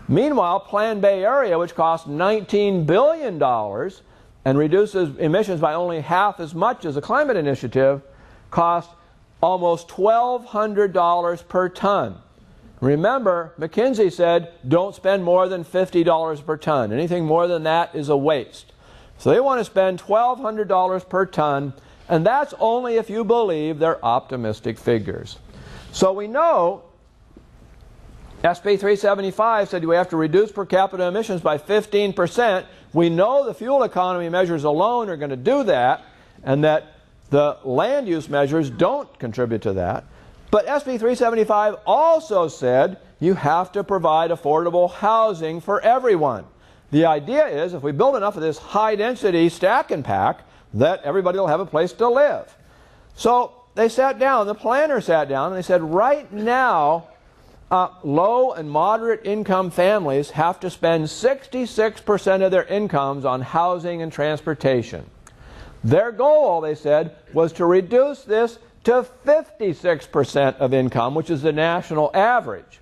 Meanwhile, Plan Bay Area, which costs $19 billion and reduces emissions by only half as much as the climate initiative, costs almost $1,200 per ton. Remember, McKinsey said don't spend more than $50 per ton. Anything more than that is a waste. So they want to spend $1,200 per ton, and that's only if you believe their optimistic figures. So we know SB 375 said we have to reduce per capita emissions by 15%. We know the fuel economy measures alone are going to do that, and that the land use measures don't contribute to that. But SB 375 also said you have to provide affordable housing for everyone. The idea is if we build enough of this high-density stack and pack, that everybody will have a place to live. So they sat down, the planner sat down, and they said right now low and moderate income families have to spend 66% of their incomes on housing and transportation. Their goal, they said, was to reduce this to 56% of income, which is the national average.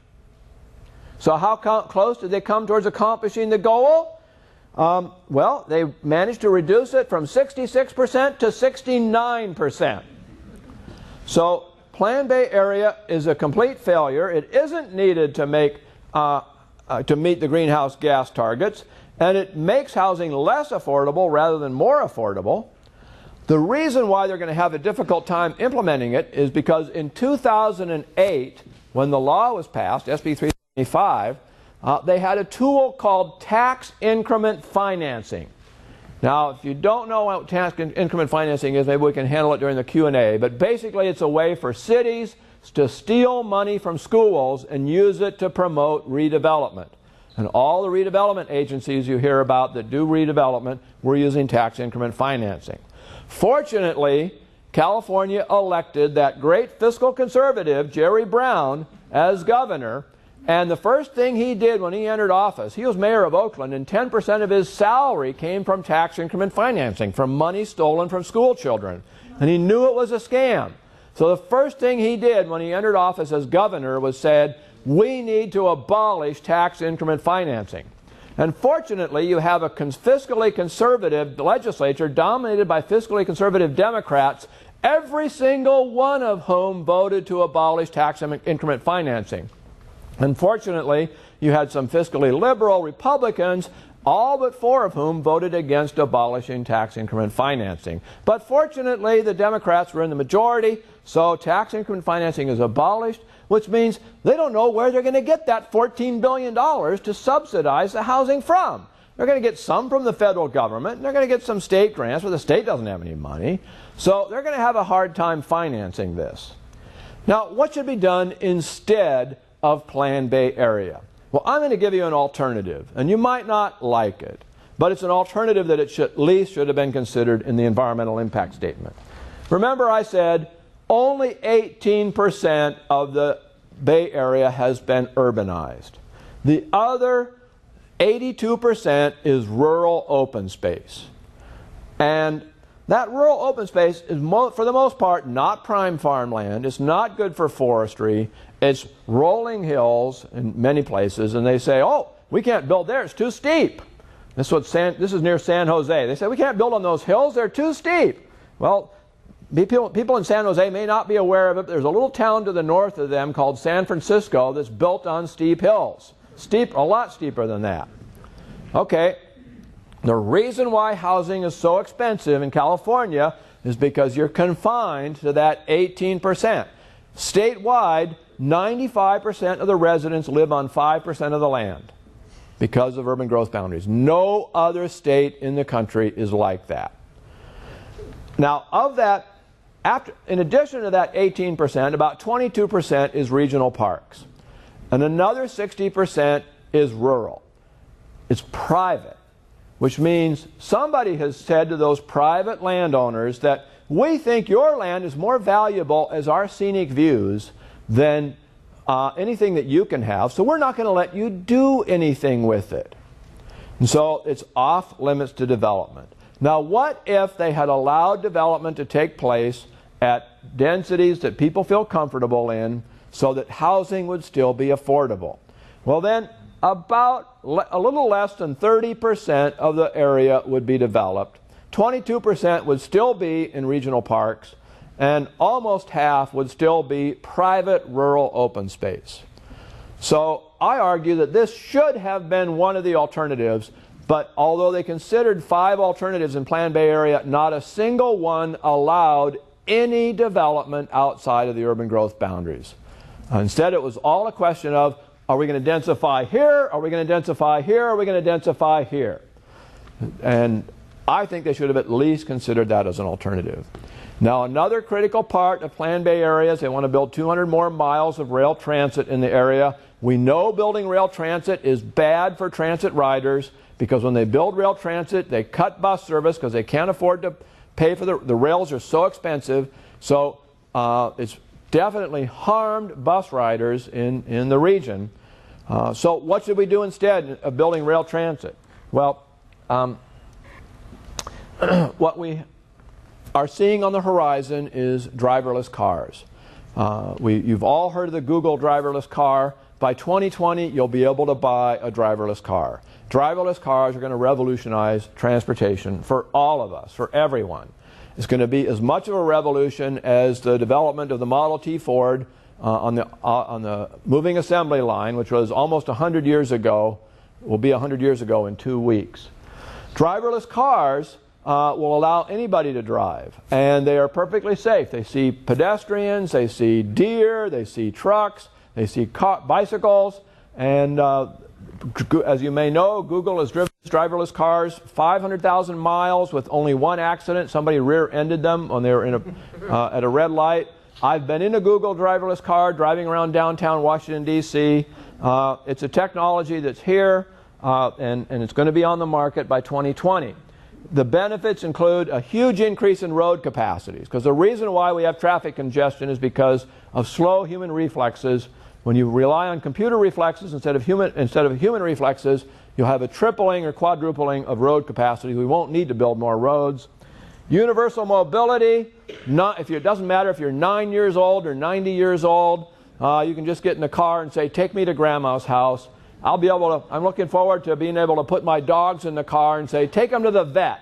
So how close did they come towards accomplishing the goal? Well, they managed to reduce it from 66% to 69%. So Plan Bay Area is a complete failure. It isn't needed to meet the greenhouse gas targets, and it makes housing less affordable rather than more affordable. The reason why they're going to have a difficult time implementing it is because in 2008, when the law was passed, SB 375, they had a tool called tax increment financing. Now, if you don't know what tax increment financing is, maybe we can handle it during the Q&A, but basically it's a way for cities to steal money from schools and use it to promote redevelopment. And all the redevelopment agencies you hear about that do redevelopment were using tax increment financing. Fortunately, California elected that great fiscal conservative, Jerry Brown, as governor, and the first thing he did when he entered office, he was mayor of Oakland, and 10% of his salary came from tax increment financing, from money stolen from school children. And he knew it was a scam. So the first thing he did when he entered office as governor was said, we need to abolish tax increment financing. And fortunately, you have a fiscally conservative legislature dominated by fiscally conservative Democrats, every single one of whom voted to abolish tax increment financing. Unfortunately, you had some fiscally liberal Republicans, all but 4 of whom voted against abolishing tax increment financing. But fortunately, the Democrats were in the majority, so tax increment financing is abolished, which means they don't know where they're going to get that $14 billion to subsidize the housing from. They're going to get some from the federal government, and they're going to get some state grants, but the state doesn't have any money. So they're going to have a hard time financing this. Now, what should be done instead of Plan Bay Area? Well, I'm going to give you an alternative, and you might not like it, but it's an alternative that at least should have been considered in the environmental impact statement. Remember I said only 18% of the Bay Area has been urbanized. The other 82% is rural open space. And that rural open space is, for the most part, not prime farmland. It's not good for forestry. It's rolling hills in many places, and they say, oh, we can't build there, it's too steep. This is near San Jose. They say, we can't build on those hills, they're too steep. Well, people in San Jose may not be aware of it, but there's a little town to the north of them called San Francisco that's built on steep hills. Steep, a lot steeper than that. Okay, the reason why housing is so expensive in California is because you're confined to that 18%. Statewide, 95% of the residents live on 5% of the land because of urban growth boundaries. No other state in the country is like that. Now, of that, in addition to that 18%, about 22% is regional parks. And another 60% is rural. It's private, which means somebody has said to those private landowners that we think your land is more valuable as our scenic views than anything that you can have, so we're not going to let you do anything with it. And so it's off limits to development. Now, what if they had allowed development to take place at densities that people feel comfortable in so that housing would still be affordable? Well, then about a little less than 30% of the area would be developed. 22% would still be in regional parks, and almost half would still be private rural open space. So I argue that this should have been one of the alternatives, but although they considered 5 alternatives in Plan Bay Area, not a single one allowed any development outside of the urban growth boundaries. Instead, it was all a question of, are we going to densify here? Are we going to densify here? Are we going to densify here? And I think they should have at least considered that as an alternative. Now, another critical part of Plan Bay Area is they want to build 200 more miles of rail transit in the area. We know building rail transit is bad for transit riders because when they build rail transit, they cut bus service because they can't afford to pay for the rails are so expensive. So it's definitely harmed bus riders in the region. So what should we do instead of building rail transit? Well, what we are seeing on the horizon is driverless cars. You've all heard of the Google driverless car. By 2020, you'll be able to buy a driverless car. Driverless cars are going to revolutionize transportation for all of us, for everyone. It's going to be as much of a revolution as the development of the Model T Ford on the moving assembly line, which was almost 100 years ago, will be 100 years ago in 2 weeks. Driverless cars will allow anybody to drive, and they are perfectly safe. They see pedestrians, they see deer, they see trucks, they see bicycles, and as you may know, Google has driven driverless cars 500,000 miles with only one accident. Somebody rear-ended them when they were at a red light. I've been in a Google driverless car driving around downtown Washington, D.C. It's a technology that's here, and it's going to be on the market by 2020. The benefits include a huge increase in road capacities, because the reason why we have traffic congestion is because of slow human reflexes. When you rely on computer reflexes instead of human reflexes, you'll have a tripling or quadrupling of road capacity. We won't need to build more roads. Universal mobility. It doesn't matter if you're 9 years old or 90 years old. You can just get in the car and say, "Take me to Grandma's house." I'm looking forward to being able to put my dogs in the car and say, "Take them to the vet."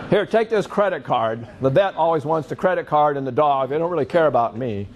Here, take this credit card. The vet always wants the credit card and the dog. They don't really care about me.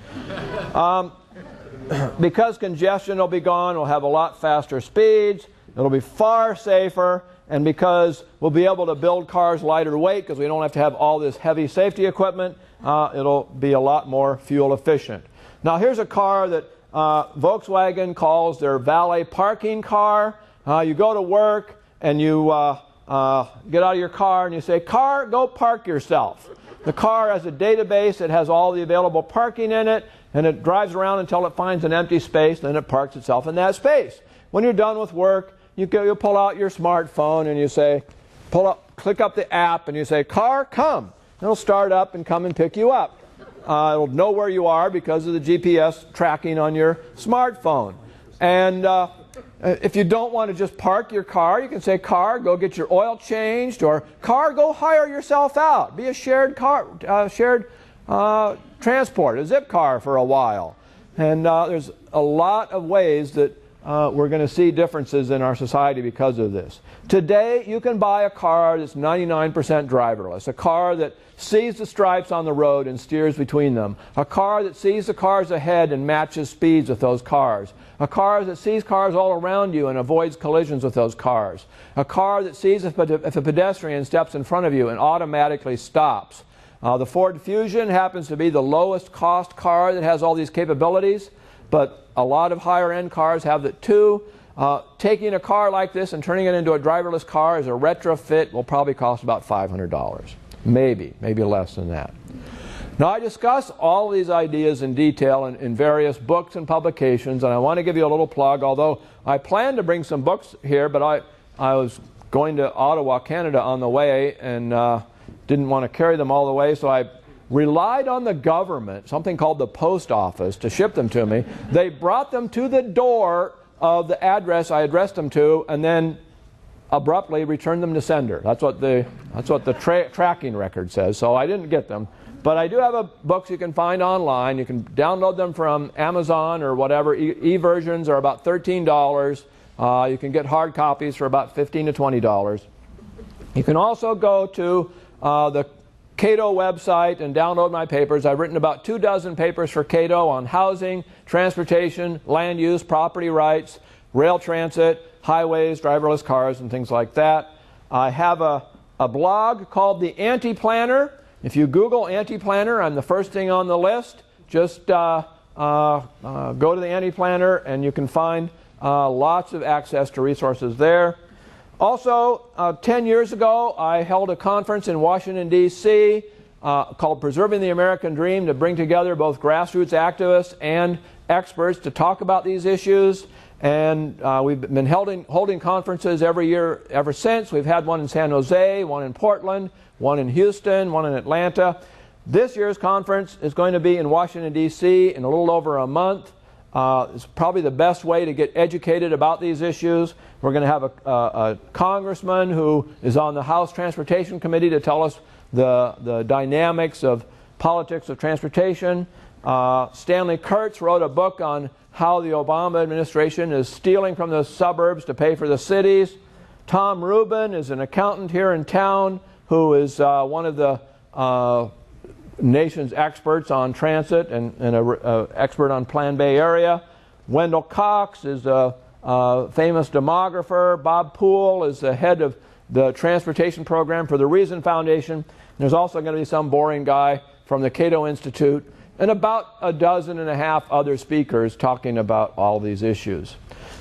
because congestion will be gone, we'll have a lot faster speeds, it'll be far safer, and because we'll be able to build cars lighter weight because we don't have to have all this heavy safety equipment, it'll be a lot more fuel efficient. Now here's a car that Volkswagen calls their valet parking car. You go to work and you get out of your car and you say, "Car, go park yourself." The car has a database, it has all the available parking in it, and it drives around until it finds an empty space, then it parks itself in that space. When you're done with work, you pull out your smartphone and you say, click up the app and you say, "Car, come." It'll start up and come and pick you up. It'll know where you are because of the GPS tracking on your smartphone. And if you don't want to just park your car, you can say, "Car, go get your oil changed," or "Car, go hire yourself out. Be a shared transport, a zip car for a while." And there's a lot of ways that we're going to see differences in our society because of this. Today, you can buy a car that's 99% driverless, a car that sees the stripes on the road and steers between them, a car that sees the cars ahead and matches speeds with those cars, a car that sees cars all around you and avoids collisions with those cars, a car that sees if a pedestrian steps in front of you and automatically stops. The Ford Fusion happens to be the lowest cost car that has all these capabilities, but a lot of higher end cars have it too. Taking a car like this and turning it into a driverless car as a retrofit will probably cost about $500. Maybe less than that. Now, I discuss all these ideas in detail in various books and publications, and I want to give you a little plug, although I plan to bring some books here, but I was going to Ottawa, Canada on the way, and didn't want to carry them all the way, so I relied on the government, something called the post office, to ship them to me. They brought them to the door of the address I addressed them to, and then abruptly returned them to sender. That's what the tracking record says. So I didn't get them, but I do have books you can find online. You can download them from Amazon or whatever. E-versions are about $13. You can get hard copies for about $15 to $20. You can also go to the Cato website and download my papers. I've written about 24 papers for Cato on housing, transportation, land use, property rights, rail transit, highways, driverless cars, and things like that. I have a blog called The Anti-Planner. If you Google Anti-Planner, I'm the first thing on the list. Just go to the Anti-Planner and you can find lots of access to resources there. Also, 10 years ago, I held a conference in Washington, D.C. Called Preserving the American Dream, to bring together both grassroots activists and experts to talk about these issues. And we've been holding conferences every year ever since. We've had one in San Jose, one in Portland, one in Houston, one in Atlanta. This year's conference is going to be in Washington, D.C. in a little over a month. It's probably the best way to get educated about these issues. We're going to have a congressman who is on the House Transportation Committee to tell us the dynamics of politics of transportation. Stanley Kurtz wrote a book on how the Obama administration is stealing from the suburbs to pay for the cities. Tom Rubin is an accountant here in town who is one of the nation's experts on transit and an expert on Plan Bay Area. Wendell Cox is a famous demographer. Bob Poole is the head of the transportation program for the Reason Foundation. And there's also going to be some boring guy from the Cato Institute, and about 12.5 other speakers talking about all these issues.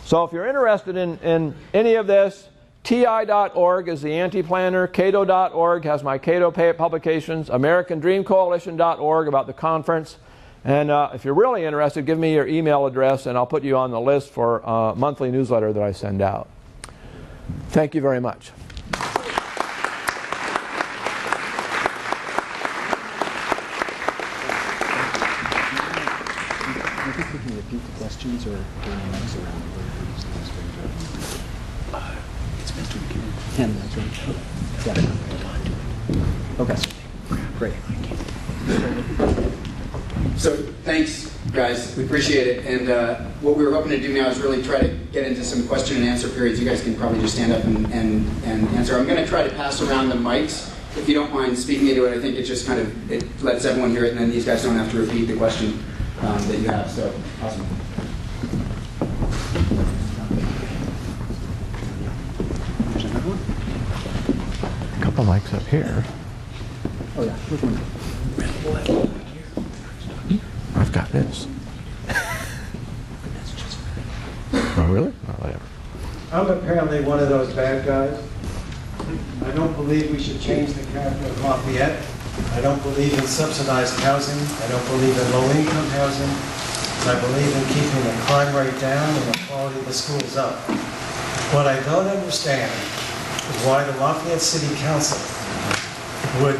So if you're interested in any of this, TI.org is the Anti-Planner, Cato.org has my Cato publications, AmericanDreamCoalition.org about the conference. And if you're really interested, give me your email address and I'll put you on the list for a monthly newsletter that I send out. Thank you very much. I think we can repeat the questions or bring the next around. It's meant to be 10 minutes, right? Yeah. Okay. Great. So thanks, guys. We appreciate it. And what we were hoping to do now is really try to get into some question and answer periods. You guys can probably just stand up and answer. I'm going to try to pass around the mics. If you don't mind speaking into it, I think it just kind of lets everyone hear it, and then these guys don't have to repeat the question that you have. So awesome. There's another one. A couple mics up here. Oh yeah, which one? I've got this. Oh, really? Oh, whatever. I'm apparently one of those bad guys. I don't believe we should change the character of Lafayette. I don't believe in subsidized housing. I don't believe in low-income housing. I believe in keeping the crime rate down and the quality of the schools up. What I don't understand is why the Lafayette City Council would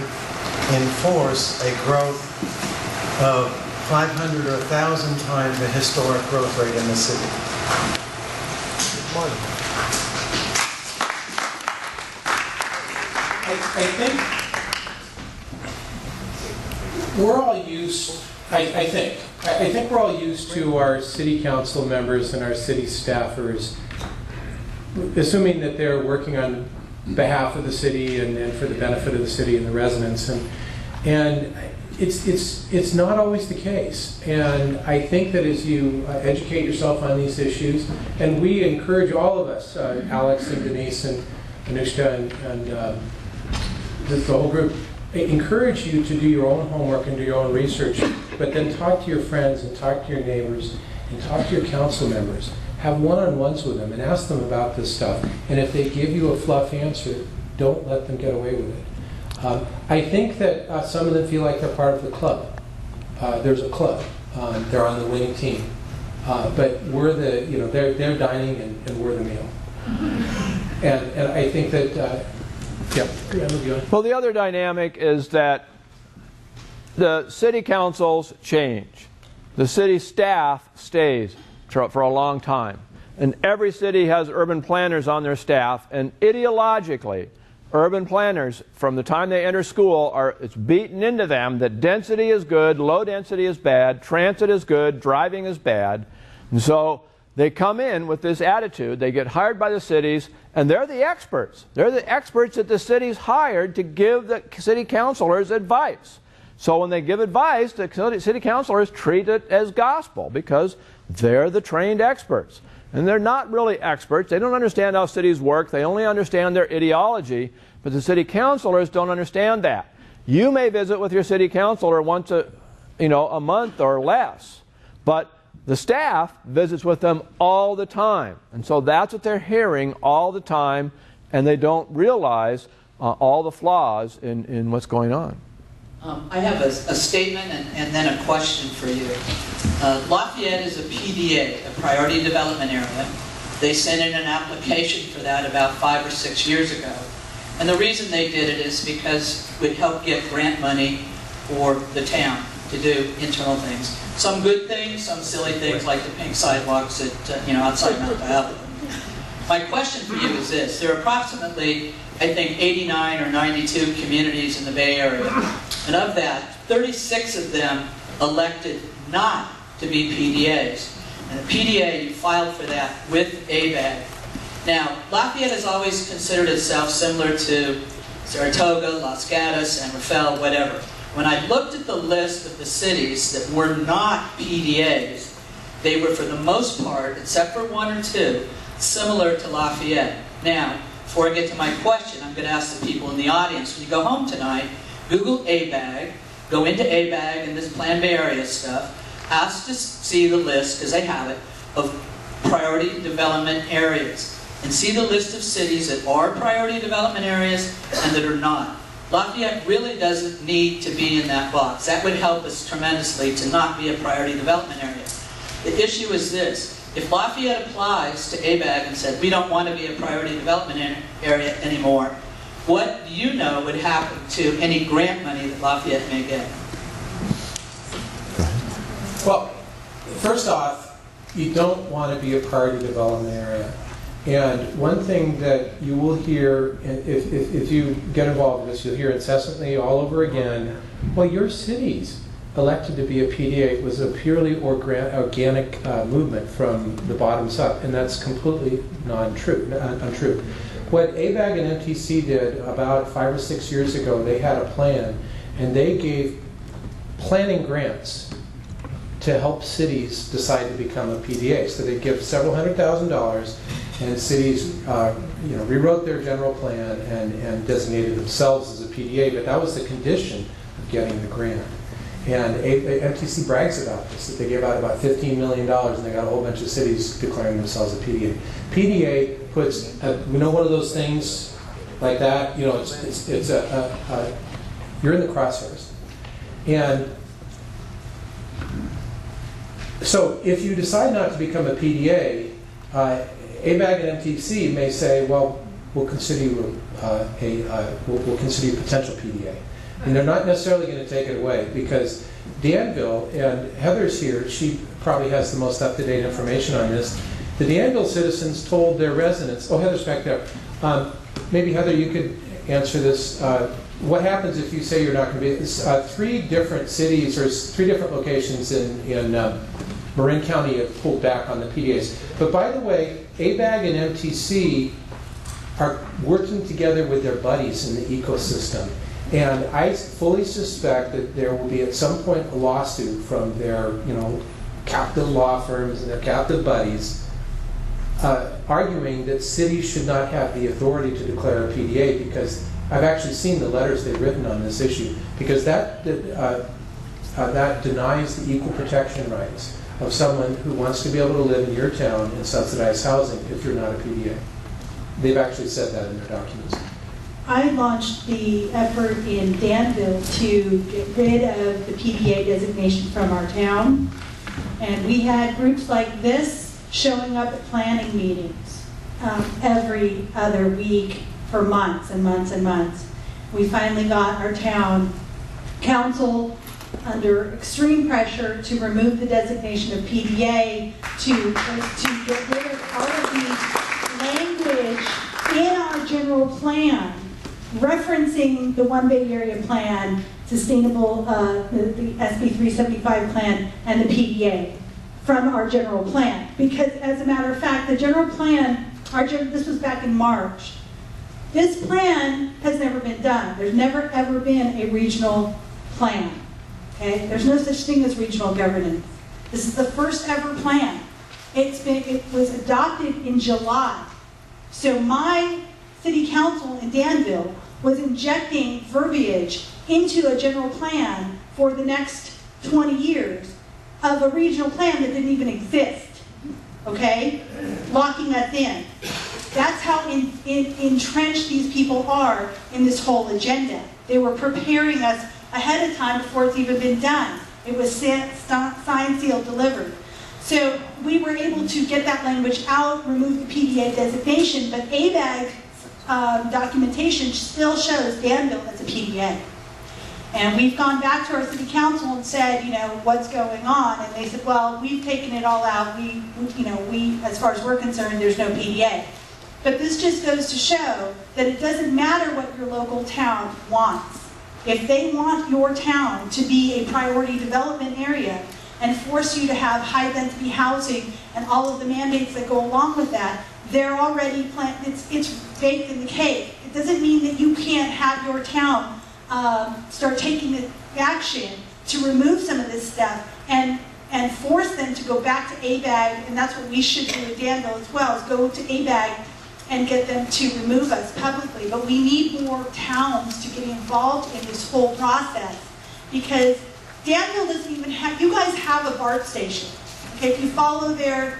enforce a growth of 500 or 1,000 times the historic growth rate in the city. I think we're all used. I think we're all used to our city council members and our city staffers, assuming that they're working on behalf of the city and for the benefit of the city and the residents, and it's not always the case. And I think that as you educate yourself on these issues, and we encourage all of us, Alex and Denise and Anushka and the whole group, encourage you to do your own homework and do your own research, but then talk to your friends and talk to your neighbors and talk to your council members. Have one-on-ones with them and ask them about this stuff. And if they give you a fluff answer, don't let them get away with it. I think that some of them feel like they're part of the club. There's a club. They're on the winning team. But we're the, they're dining and we're the meal. And I think that, Well, the other dynamic is that the city councils change. The city staff stays for a long time. And every city has urban planners on their staff, and ideologically, urban planners, from the time they enter school, it's beaten into them that density is good, low density is bad, transit is good, driving is bad. And so they come in with this attitude. They get hired by the cities, and they're the experts. They're the experts that the city's hired to give the city councilors advice. So when they give advice, the city councilors treat it as gospel because they're the trained experts. And they're not really experts. They don't understand how cities work. They only understand their ideology. But the city councilors don't understand that. You may visit with your city councilor once a month or less. But the staff visits with them all the time. And so that's what they're hearing all the time. And they don't realize all the flaws in what's going on. I have a statement and then a question for you. Lafayette is a PDA, a Priority Development Area. They sent in an application for that about 5 or 6 years ago. And the reason they did it is because it would help get grant money for the town to do internal things. Some good things, some silly things like the pink sidewalks at, outside Mount Diablo. My question for you is this. There are approximately, I think, 89 or 92 communities in the Bay Area. And of that, 36 of them elected not to be PDAs. And the PDA, you filed for that with ABAG. Now, Lafayette has always considered itself similar to Saratoga, Los Gatos, and Rafael, whatever. When I looked at the list of the cities that were not PDAs, they were for the most part, except for 1 or 2, similar to Lafayette. Now, before I get to my question, I'm going to ask the people in the audience, when you go home tonight, Google ABAG, go into ABAG and this Plan Bay Area stuff, ask to see the list, because they have it, of priority development areas. And see the list of cities that are priority development areas and that are not. Lafayette really doesn't need to be in that box. That would help us tremendously to not be a priority development area. The issue is this. If Lafayette applies to ABAG and said, we don't want to be a priority development area anymore, what do you know would happen to any grant money that Lafayette may get? Well, first off, you don't want to be a priority development area. And one thing that you will hear, if you get involved in this, you'll hear incessantly all over again, well, your city's elected to be a PDA. It was a purely organic movement from the bottoms up, and that's completely untrue. What ABAG and MTC did about 5 or 6 years ago, they had a plan, and they gave planning grants to help cities decide to become a PDA. So they give several $100,000, and cities rewrote their general plan and designated themselves as a PDA, but that was the condition of getting the grant. And MTC brags about this, that they gave out about $15 million and they got a whole bunch of cities declaring themselves a PDA. PDA puts, one of those things like that, you're in the crosshairs. And so if you decide not to become a PDA, ABAG and MTC may say, well, we'll consider you we'll consider you a potential PDA. And they're not necessarily going to take it away, because Danville, and Heather's here, she probably has the most up-to-date information on this. The Danville citizens told their residents, oh, Heather's back there. Maybe, Heather, you could answer this. What happens if you say you're not going to be? 3 different cities or 3 different locations in Marin County have pulled back on the PDAs. But by the way, ABAG and MTC are working together with their buddies in the ecosystem. And I fully suspect that there will be at some point a lawsuit from their captive law firms and their captive buddies arguing that cities should not have the authority to declare a PDA, because I've actually seen the letters they've written on this issue, because that denies the equal protection rights of someone who wants to be able to live in your town in subsidized housing if you're not a PDA. They've actually said that in their documents. I launched the effort in Danville to get rid of the PDA designation from our town. And we had groups like this showing up at planning meetings every other week for months and months and months. We finally got our town council under extreme pressure to remove the designation of PDA, to get rid of all of the language in our general plan referencing the One Bay Area Plan, sustainable, the SB 375 plan, and the PDA from our general plan. Because as a matter of fact, the general plan, this was back in March, this plan has never been done. There's never ever been a regional plan. Okay? There's no such thing as regional governance. This is the first ever plan. It was adopted in July. So my city council in Danville was injecting verbiage into a general plan for the next 20 years of a regional plan that didn't even exist, okay? Locking us in. That's how entrenched these people are in this whole agenda. They were preparing us ahead of time before it's even been done. It was signed, sealed, delivered. So we were able to get that language out, remove the PDA designation, but ABAG documentation still shows Danville as a PDA. And we've gone back to our city council and said, what's going on? And they said, well, we've taken it all out. We, as far as we're concerned, there's no PDA. But this just goes to show that it doesn't matter what your local town wants. If they want your town to be a priority development area and force you to have high-density housing and all of the mandates that go along with that, they're already planned. It's baked in the cake. It doesn't mean that you can't have your town start taking the action to remove some of this stuff and force them to go back to ABAG, and that's what we should do at Danville as well, is go to ABAG and get them to remove us publicly. But we need more towns to get involved in this whole process, because Danville doesn't even have, you guys have a BART station. Okay, if you follow their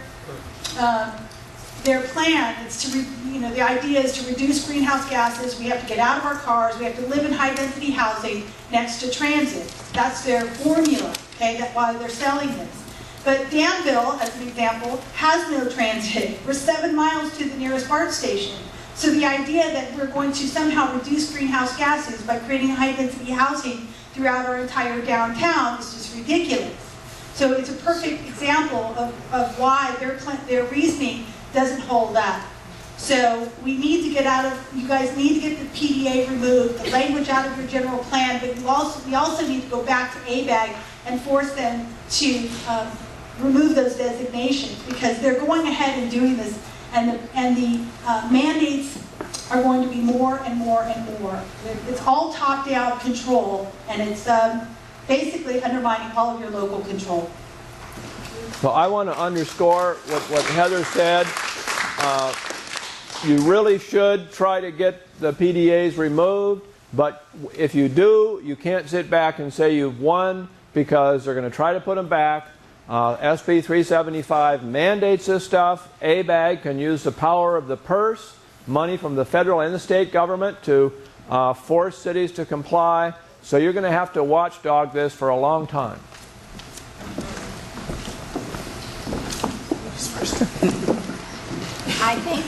plan, it's to, the idea is to reduce greenhouse gases. We have to get out of our cars. We have to live in high-density housing next to transit. That's their formula, okay, that's why they're selling this. But Danville, as an example, has no transit. We're 7 miles to the nearest BART station. So the idea that we're going to somehow reduce greenhouse gases by creating high-density housing throughout our entire downtown is just ridiculous. So it's a perfect example of why their reasoning doesn't hold up. So we need to get out of, you guys need to get the PDA removed, the language out of your general plan, but we also need to go back to ABAG and force them to remove those designations, because they're going ahead and doing this, and the mandates are going to be more and more and more. It's all top-down control, and it's basically undermining all of your local control. So I want to underscore what Heather said. You really should try to get the PDAs removed, but if you do, you can't sit back and say you've won, because they're going to try to put them back. SB 375 mandates this stuff. ABAG can use the power of the purse, money from the federal and the state government, to force cities to comply. So you're going to have to watchdog this for a long time. I think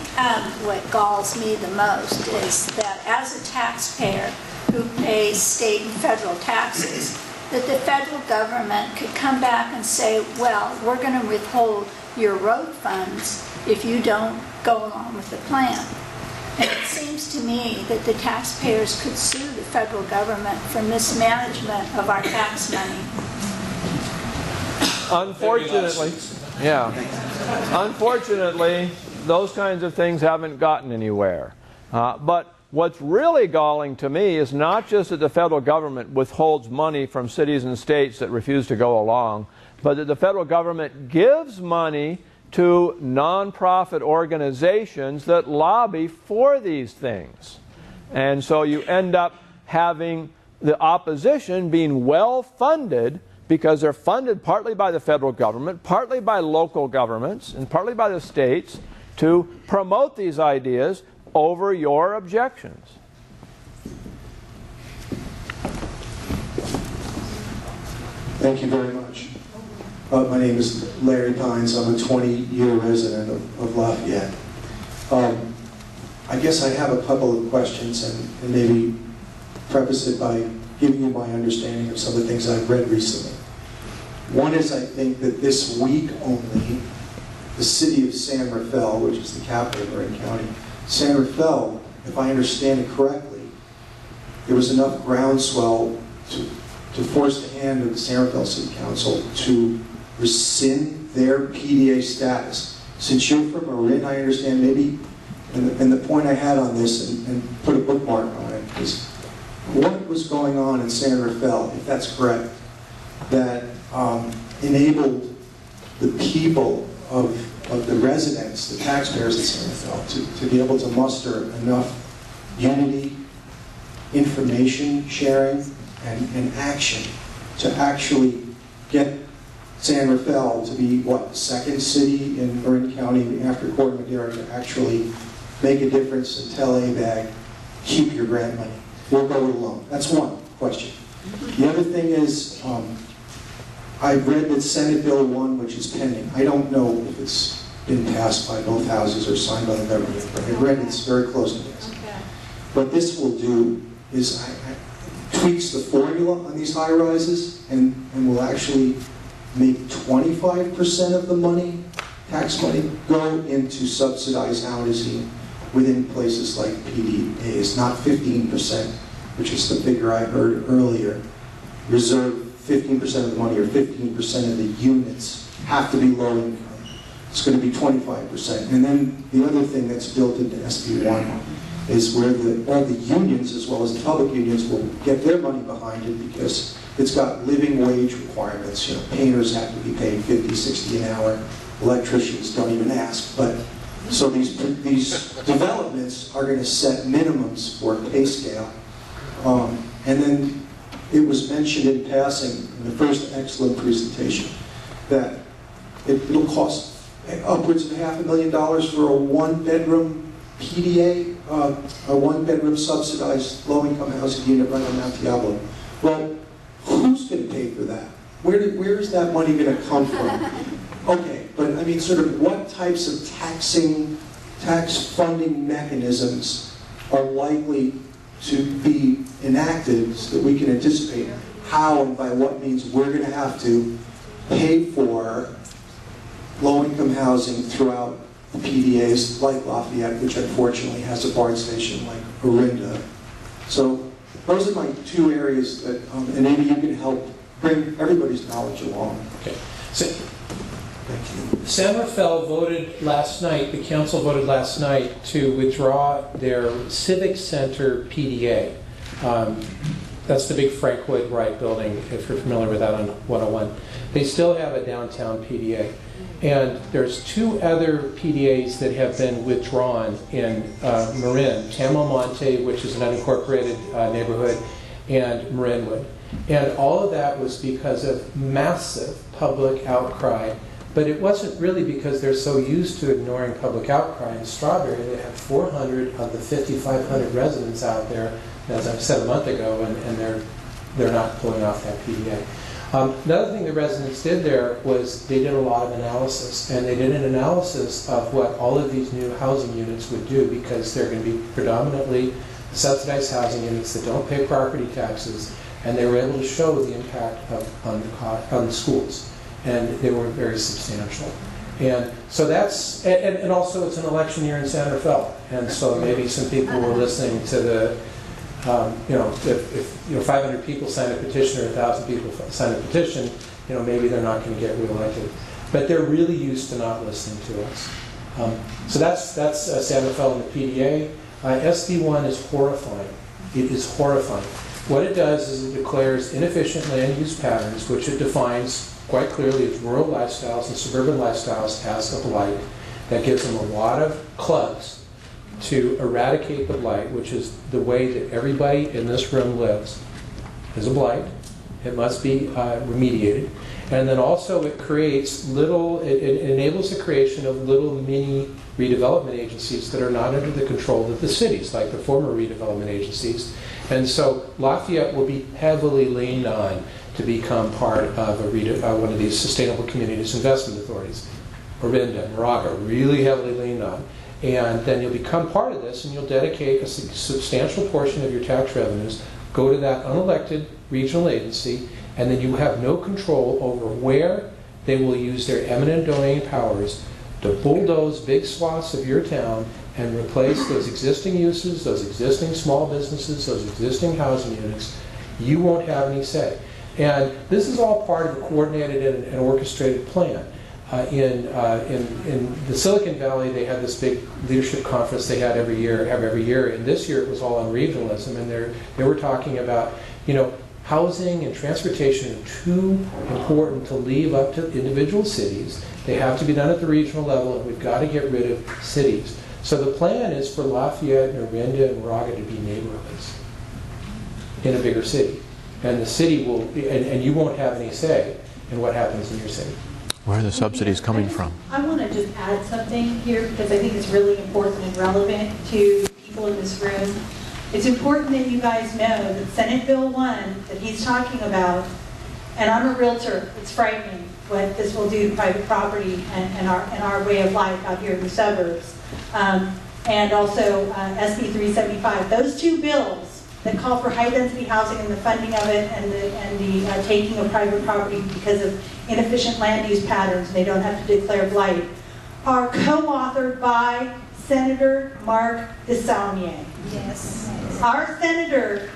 what galls me the most is that as a taxpayer who pays state and federal taxes, that the federal government could come back and say, well, we're going to withhold your road funds if you don't go along with the plan. And it seems to me that the taxpayers could sue the federal government for mismanagement of our tax money. Unfortunately, unfortunately, those kinds of things haven't gotten anywhere. But what's really galling to me is not just that the federal government withholds money from cities and states that refuse to go along, but that the federal government gives money to nonprofit organizations that lobby for these things. And so you end up having the opposition being well funded, because they're funded partly by the federal government, partly by local governments, and partly by the states, to promote these ideas over your objections. Thank you very much. My name is Larry Pines. I'm a 20-year resident of Lafayette. I guess I have a couple of questions, and maybe preface it by giving you my understanding of some of the things I've read recently. One is, I think that this week only, the city of San Rafael, which is the capital of Marin County, San Rafael, if I understand it correctly, there was enough groundswell to force the hand of the San Rafael City Council to rescind their PDA status. Since you're from Marin, I understand maybe, and the point I had on this, and put a bookmark on it, is what was going on in San Rafael, if that's correct, that enabled the people of the residents, the taxpayers in San Rafael, to be able to muster enough unity, information sharing, and action to actually get San Rafael to be, what, the second city in Marin County after Corte Madera to actually make a difference and tell ABAG, keep your grant money. We'll go it alone. That's one question. The other thing is, I've read that Senate Bill 1, which is pending. I don't know if it's been passed by both houses or signed by the government, but I read it's very close to this. Okay. What this will do is tweaks the formula on these high rises and will actually make 25% of the money, tax money, go into subsidized housing within places like PDAs, not 15%, which is the figure I heard earlier. Reserve 15% of the money, or 15% of the units have to be low income. It's going to be 25%. And then the other thing that's built into SB 1 is where all the unions, as well as the public unions, will get their money behind it, because it's got living wage requirements. You know, painters have to be paid $50, $60 an hour. Electricians don't even ask. But so these developments are going to set minimums for pay scale. And then it was mentioned in passing in the first excellent presentation that it'll cost upwards of $500,000 for a one-bedroom PDA, a one-bedroom subsidized low-income housing unit right on Mount Diablo. Well, who's going to pay for that? Where is that money going to come from? Okay, but I mean, sort of what types of tax funding mechanisms are likely to be enacted so that we can anticipate how and by what means we're going to have to pay for low-income housing throughout the PDAs like Lafayette, which unfortunately has a BART station like Orinda. So those are my two areas that, and maybe you can help bring everybody's knowledge along. Okay. So, San Rafael voted last night, the council voted last night to withdraw their Civic Center PDA. That's the big Frank Lloyd Wright building, if you're familiar with that on 101. They still have a downtown PDA. And there's two other PDAs that have been withdrawn in Marin, Tamamonte, which is an unincorporated neighborhood, and Marinwood. And all of that was because of massive public outcry. But it wasn't really because they're so used to ignoring public outcry. In Strawberry, they had 400 of the 5,500 residents out there, as I said a month ago, and they're not pulling off that PDA. Another thing the residents did there was they did a lot of analysis, and they did an analysis of what all of these new housing units would do, because they're going to be predominantly subsidized housing units that don't pay property taxes, and they were able to show the impact on the schools. And they were very substantial. And so that's, and also it's an election year in Santa Fe, and so maybe some people were listening to the, if 500 people sign a petition or 1,000 people sign a petition, maybe they're not going to get reelected. But they're really used to not listening to us. So that's Santa Fe and the PDA. SB1 is horrifying. It is horrifying. What it does is it declares inefficient land use patterns, which it defines quite clearly as rural lifestyles and suburban lifestyles as a blight. That gives them a lot of clubs to eradicate the blight, which is the way that everybody in this room lives, is a blight. It must be remediated. And then also it creates it enables the creation of little mini redevelopment agencies that are not under the control of the cities, like the former redevelopment agencies. And so Lafayette will be heavily leaned on to become part of one of these sustainable communities investment authorities. Orinda, Moraga, really heavily leaned on. And then you'll become part of this, and you'll dedicate a substantial portion of your tax revenues, go to that unelected regional agency, and then you have no control over where they will use their eminent domain powers to bulldoze big swaths of your town and replace those existing uses, those existing small businesses, those existing housing units. You won't have any say. And this is all part of a coordinated and orchestrated plan. In the Silicon Valley, they had this big leadership conference they had every year, and this year it was all on regionalism, and they were talking about, housing and transportation are too important to leave up to individual cities. They have to be done at the regional level, and we've got to get rid of cities. So the plan is for Lafayette and Orinda and Moraga to be neighborhoods in a bigger city. And the city will, and you won't have any say in what happens in your city. Where are the subsidies coming from? I want to just add something here because I think it's really important and relevant to people in this room. It's important that you guys know that Senate Bill 1 that he's talking about, and I'm a realtor, it's frightening what this will do to private property and our way of life out here in the suburbs. And also SB 375. Those two bills that call for high-density housing and the funding of it and the taking of private property because of inefficient land use patterns, and they don't have to declare blight, are co-authored by Senator Mark DeSaulnier. Yes. Our senator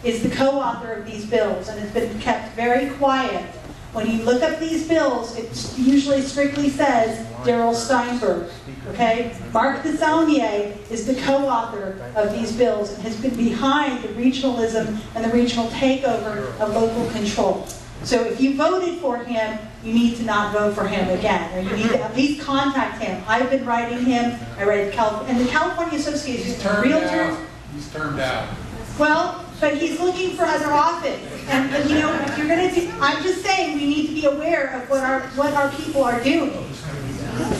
is the co-author of these bills, and it's been kept very quiet. When you look up these bills, it usually strictly says Darrell Steinberg. Okay? Mark DeSaulnier is the co-author of these bills and has been behind the regionalism and the regional takeover of local control. So if you voted for him, you need to not vote for him again, or you need to at least contact him. I've been writing him. I read and the California Association of Realtors. He's termed out. Well, but he's looking for other office, and if you're going to do, I'm just saying we need to be aware of what our people are doing.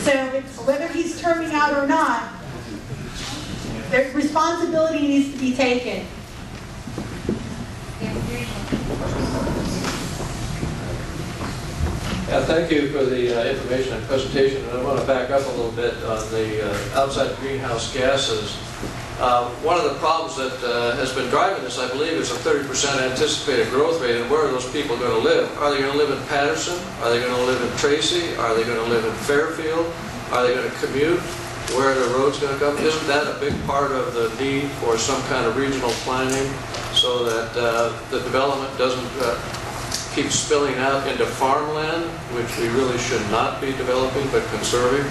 So whether he's terming out or not, their responsibility needs to be taken. Yeah, thank you for the information and presentation. And I want to back up a little bit on the outside greenhouse gases. One of the problems that has been driving this, I believe, is a 30% anticipated growth rate. And where are those people going to live? Are they going to live in Patterson? Are they going to live in Tracy? Are they going to live in Fairfield? Are they going to commute? Where are the roads going to come? Isn't that a big part of the need for some kind of regional planning so that the development doesn't keep spilling out into farmland, which we really should not be developing but conserving?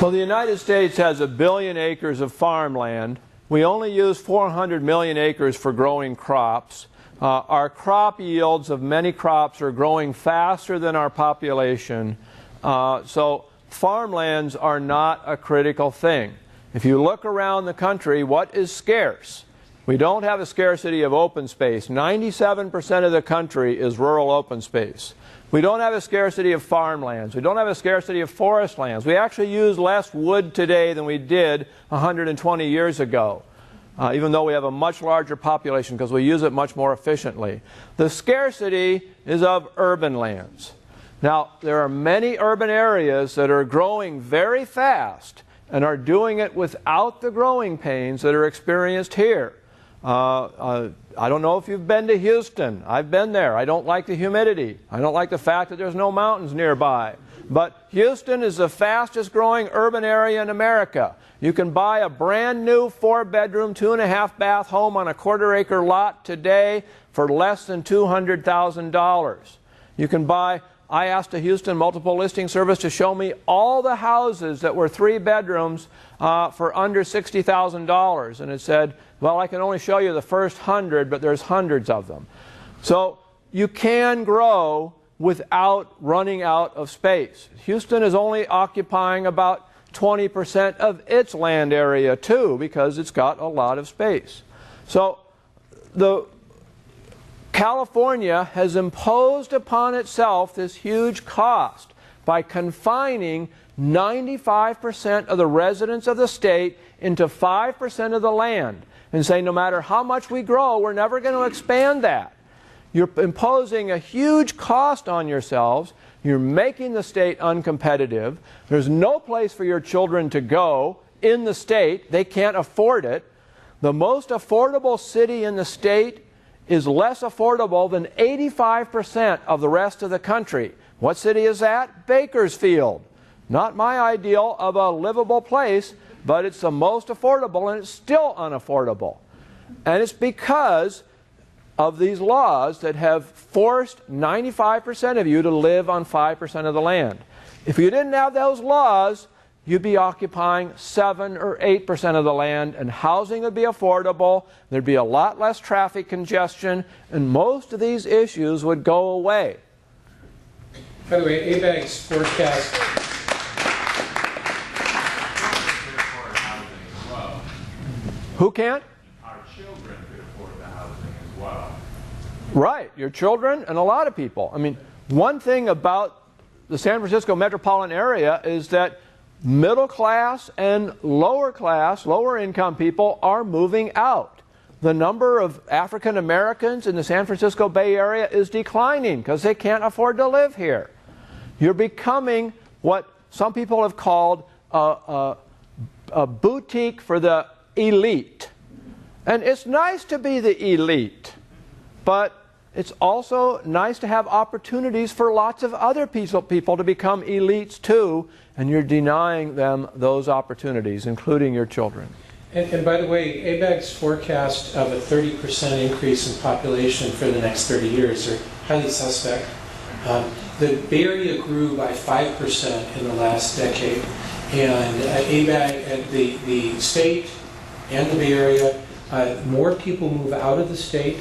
Well, the United States has 1 billion acres of farmland, we only use 400 million acres for growing crops. Our crop yields of many crops are growing faster than our population. So farmlands are not a critical thing. If you look around the country, what is scarce? We don't have a scarcity of open space. 97% of the country is rural open space. We don't have a scarcity of farmlands. We don't have a scarcity of forest lands. We actually use less wood today than we did 120 years ago, even though we have a much larger population because we use it much more efficiently. The scarcity is of urban lands. Now, there are many urban areas that are growing very fast and are doing it without the growing pains that are experienced here. I don't know if you've been to Houston. I've been there. I don't like the humidity. I don't like the fact that there's no mountains nearby. But Houston is the fastest growing urban area in America. You can buy a brand new 4-bedroom, 2.5-bath home on a quarter-acre lot today for less than $200,000. You can buy, I asked a Houston multiple listing service to show me all the houses that were 3 bedrooms for under $60,000. And it said, well, I can only show you the first 100, but there's hundreds of them. So you can grow without running out of space. Houston is only occupying about 20% of its land area too, because it's got a lot of space. So California has imposed upon itself this huge cost by confining 95% of the residents of the state into 5% of the land and saying no matter how much we grow, we're never going to expand that. You're imposing a huge cost on yourselves. You're making the state uncompetitive. There's no place for your children to go in the state. They can't afford it. The most affordable city in the state is less affordable than 85% of the rest of the country. What city is that? Bakersfield. Not my ideal of a livable place, but it's the most affordable, and it's still unaffordable. And it's because of these laws that have forced 95% of you to live on 5% of the land. If you didn't have those laws, you'd be occupying 7 or 8% of the land, and housing would be affordable, there'd be a lot less traffic congestion, and most of these issues would go away. By the way, ABAG's forecast... Who can't? Our children could afford the housing as well. Right, your children and a lot of people. I mean, one thing about the San Francisco metropolitan area is that middle class and lower class, lower income people are moving out. The number of African Americans in the San Francisco Bay Area is declining because they can't afford to live here. You're becoming what some people have called a boutique for the elite. And it's nice to be the elite, but it's also nice to have opportunities for lots of other people to become elites too, and you're denying them those opportunities, including your children. And by the way, ABAG's forecast of a 30% increase in population for the next 30 years are highly suspect. The Bay Area grew by 5% in the last decade, and ABAG, at the state and the Bay Area, more people move out of the state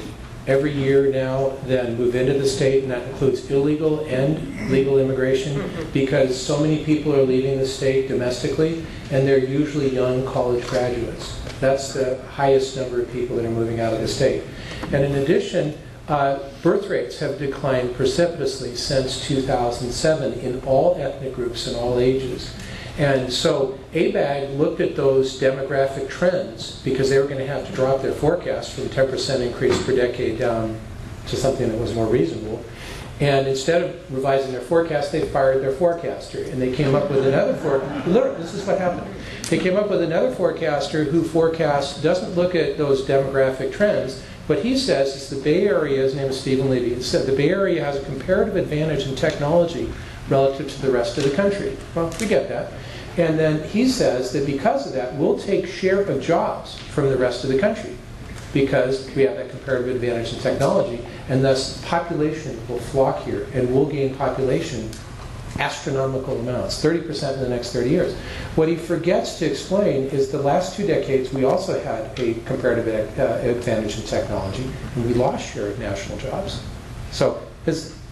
every year now than move into the state, and that includes illegal and legal immigration, because so many people are leaving the state domestically, and they're usually young college graduates. That's the highest number of people that are moving out of the state. And in addition, birth rates have declined precipitously since 2007 in all ethnic groups and all ages. And so ABAG looked at those demographic trends because they were going to have to drop their forecast from 10% increase per decade down to something that was more reasonable. And instead of revising their forecast, they fired their forecaster. And they came up with another forecaster. Look, this is what happened. They came up with another forecaster who doesn't look at those demographic trends. What he says is the Bay Area, his name is Stephen Levy, he said the Bay Area has a comparative advantage in technology relative to the rest of the country. Well, we get that. And then he says that because of that, we'll take share of jobs from the rest of the country because we have that comparative advantage in technology, and thus population will flock here, and we'll gain population astronomical amounts, 30% in the next 30 years. What he forgets to explain is the last 2 decades we also had a comparative advantage in technology, and we lost share of national jobs. So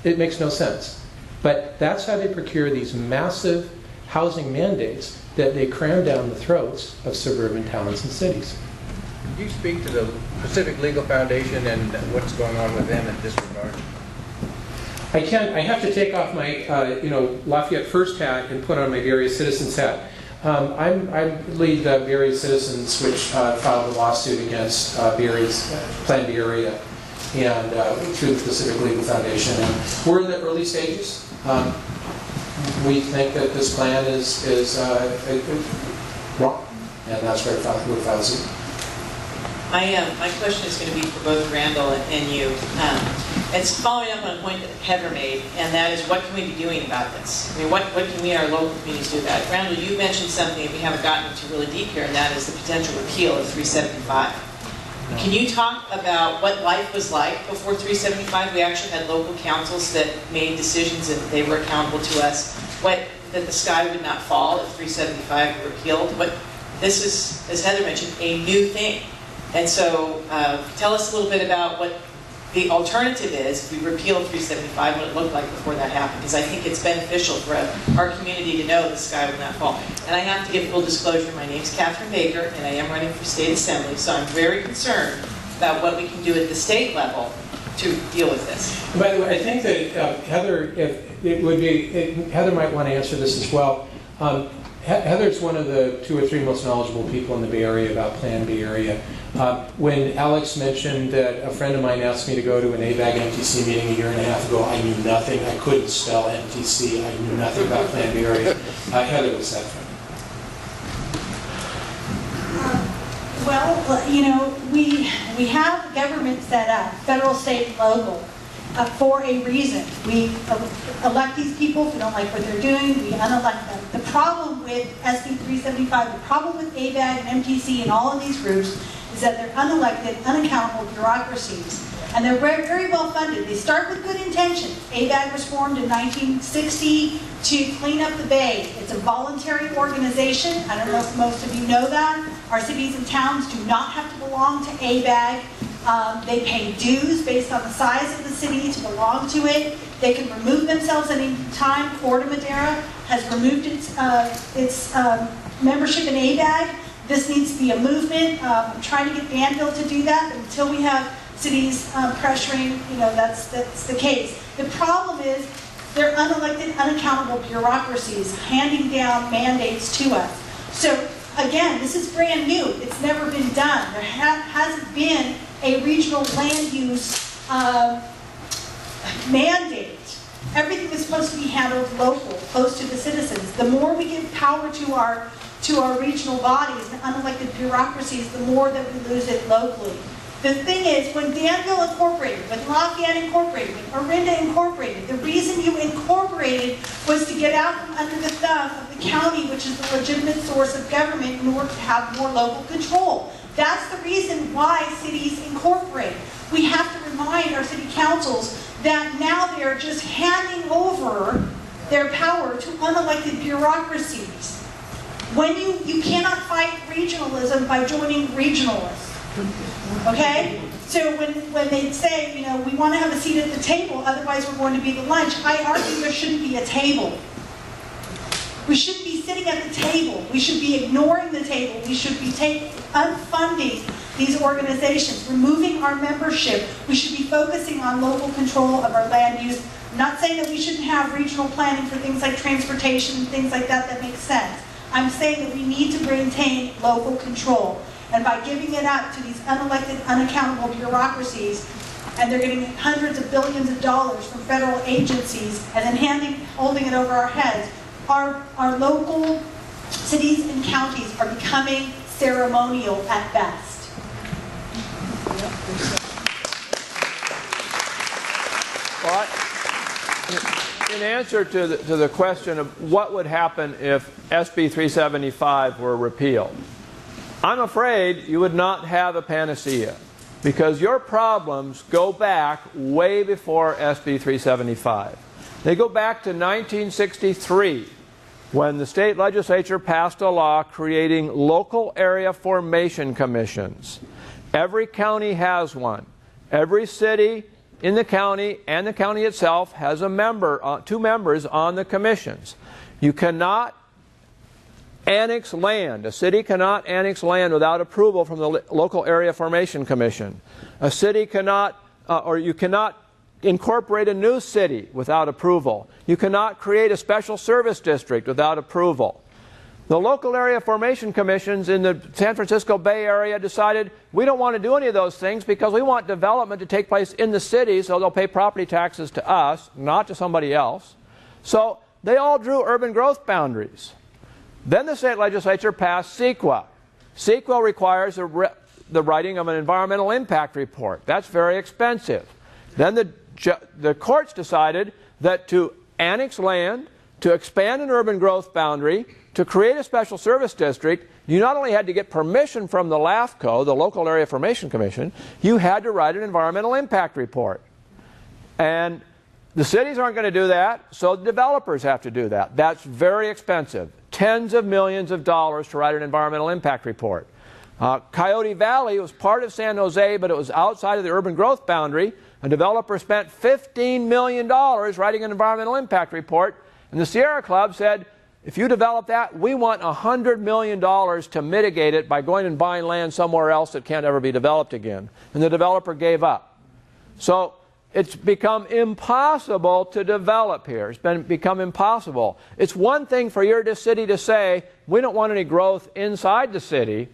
it makes no sense. But that's how they procure these massive housing mandates that they cram down the throats of suburban towns and cities. Could you speak to the Pacific Legal Foundation and what's going on with them in this regard? I can't. I have to take off my, Lafayette First hat and put on my Various Citizens hat. I lead Various Citizens, which filed a lawsuit against Plan B area, and through the Pacific Legal Foundation. And we're in the early stages. We think that this plan is wrong, and that's why we filed suit. My question is going to be for both Randall and you. It's following up on a point that Heather made, and that is, what can we be doing about this? I mean, what can we in our local communities do about it? Randall, you mentioned something that we haven't gotten into really deep here, and that is the potential repeal of 375. Can you talk about what life was like before 375? We actually had local councils that made decisions, and they were accountable to us, that the sky would not fall if 375 were repealed. But this is, as Heather mentioned, a new thing. And so tell us a little bit about what the alternative is if we repeal 375, what it looked like before that happened. Because I think it's beneficial for our community to know the sky will not fall. And I have to give full disclosure, my name's Catherine Baker, and I am running for state assembly, so I'm very concerned about what we can do at the state level to deal with this. By the way, I think that Heather, Heather might want to answer this as well. Heather's one of the 2 or 3 most knowledgeable people in the Bay Area about Plan B area. When Alex mentioned that a friend of mine asked me to go to an ABAG MTC meeting a year and a half ago, I knew nothing. I couldn't spell MTC. I knew nothing about Plan B area. Heather was that friend. We have government set up, federal, state, and local, for a reason. We elect these people. If we don't like what they're doing, we unelect them. The problem with SB 375, the problem with ABAG and MTC and all of these groups is that they're unelected, unaccountable bureaucracies. And they're very, very well funded. They start with good intentions. ABAG was formed in 1960 to clean up the Bay. It's a voluntary organization. I don't know if most of you know that. Our cities and towns do not have to belong to ABAG. They pay dues based on the size of the city to belong to it. They can remove themselves at any time. Corte Madera has removed its membership in ABAG. This needs to be a movement. I'm trying to get Danville to do that, but until we have cities pressuring, that's the case. The problem is they're unelected, unaccountable bureaucracies handing down mandates to us. So again, this is brand new. It's never been done. There hasn't been a regional land use mandate. Everything is supposed to be handled local, close to the citizens. The more we give power to our regional bodies and unelected bureaucracies, the more that we lose it locally. The thing is, when Danville Incorporated, when Lafayette Incorporated, when Orinda Incorporated, the reason you incorporated was to get out from under the thumb of the county, which is the legitimate source of government, in order to have more local control. That's the reason why cities incorporate. We have to remind our city councils that now they're just handing over their power to unelected bureaucracies. When you cannot fight regionalism by joining regionalists. Okay? So when they say, we want to have a seat at the table, otherwise we're going to be the lunch, I argue there shouldn't be a table. We shouldn't be sitting at the table. We should be ignoring the table. We should be unfunding these organizations, removing our membership. We should be focusing on local control of our land use. I'm not saying that we shouldn't have regional planning for things like transportation and things like that makes sense. I'm saying that we need to maintain local control. And by giving it up to these unelected, unaccountable bureaucracies, and they're getting hundreds of billions of dollars from federal agencies, and then holding it over our heads, our local cities and counties are becoming ceremonial at best. Well, in answer to the question of what would happen if SB 375 were repealed, I'm afraid you would not have a panacea, because your problems go back way before SB 375. They go back to 1963, when the state legislature passed a law creating local area formation commissions. Every county has one. Every city in the county and the county itself has a member, 2 members on the commissions. You cannot annex land. A city cannot annex land without approval from the local area formation commission. A city cannot, or you cannot incorporate a new city without approval. You cannot create a special service district without approval. The local area formation commissions in the San Francisco Bay Area decided we don't want to do any of those things because we want development to take place in the city, so they'll pay property taxes to us, not to somebody else. So they all drew urban growth boundaries. Then the state legislature passed CEQA. CEQA requires the writing of an environmental impact report. That's very expensive. Then the courts decided that to annex land, to expand an urban growth boundary, to create a special service district, you not only had to get permission from the LAFCO, the Local Area Formation Commission, you had to write an environmental impact report. And the cities aren't going to do that, so the developers have to do that. That's very expensive. Tens of millions of dollars to write an environmental impact report. Coyote Valley was part of San Jose, but it was outside of the urban growth boundary. A developer spent $15 million writing an environmental impact report, and the Sierra Club said, if you develop that, we want $100 million to mitigate it by going and buying land somewhere else that can't ever be developed again. And the developer gave up. So it's become impossible to develop here. It's become impossible. It's one thing for your city to say, we don't want any growth inside the city,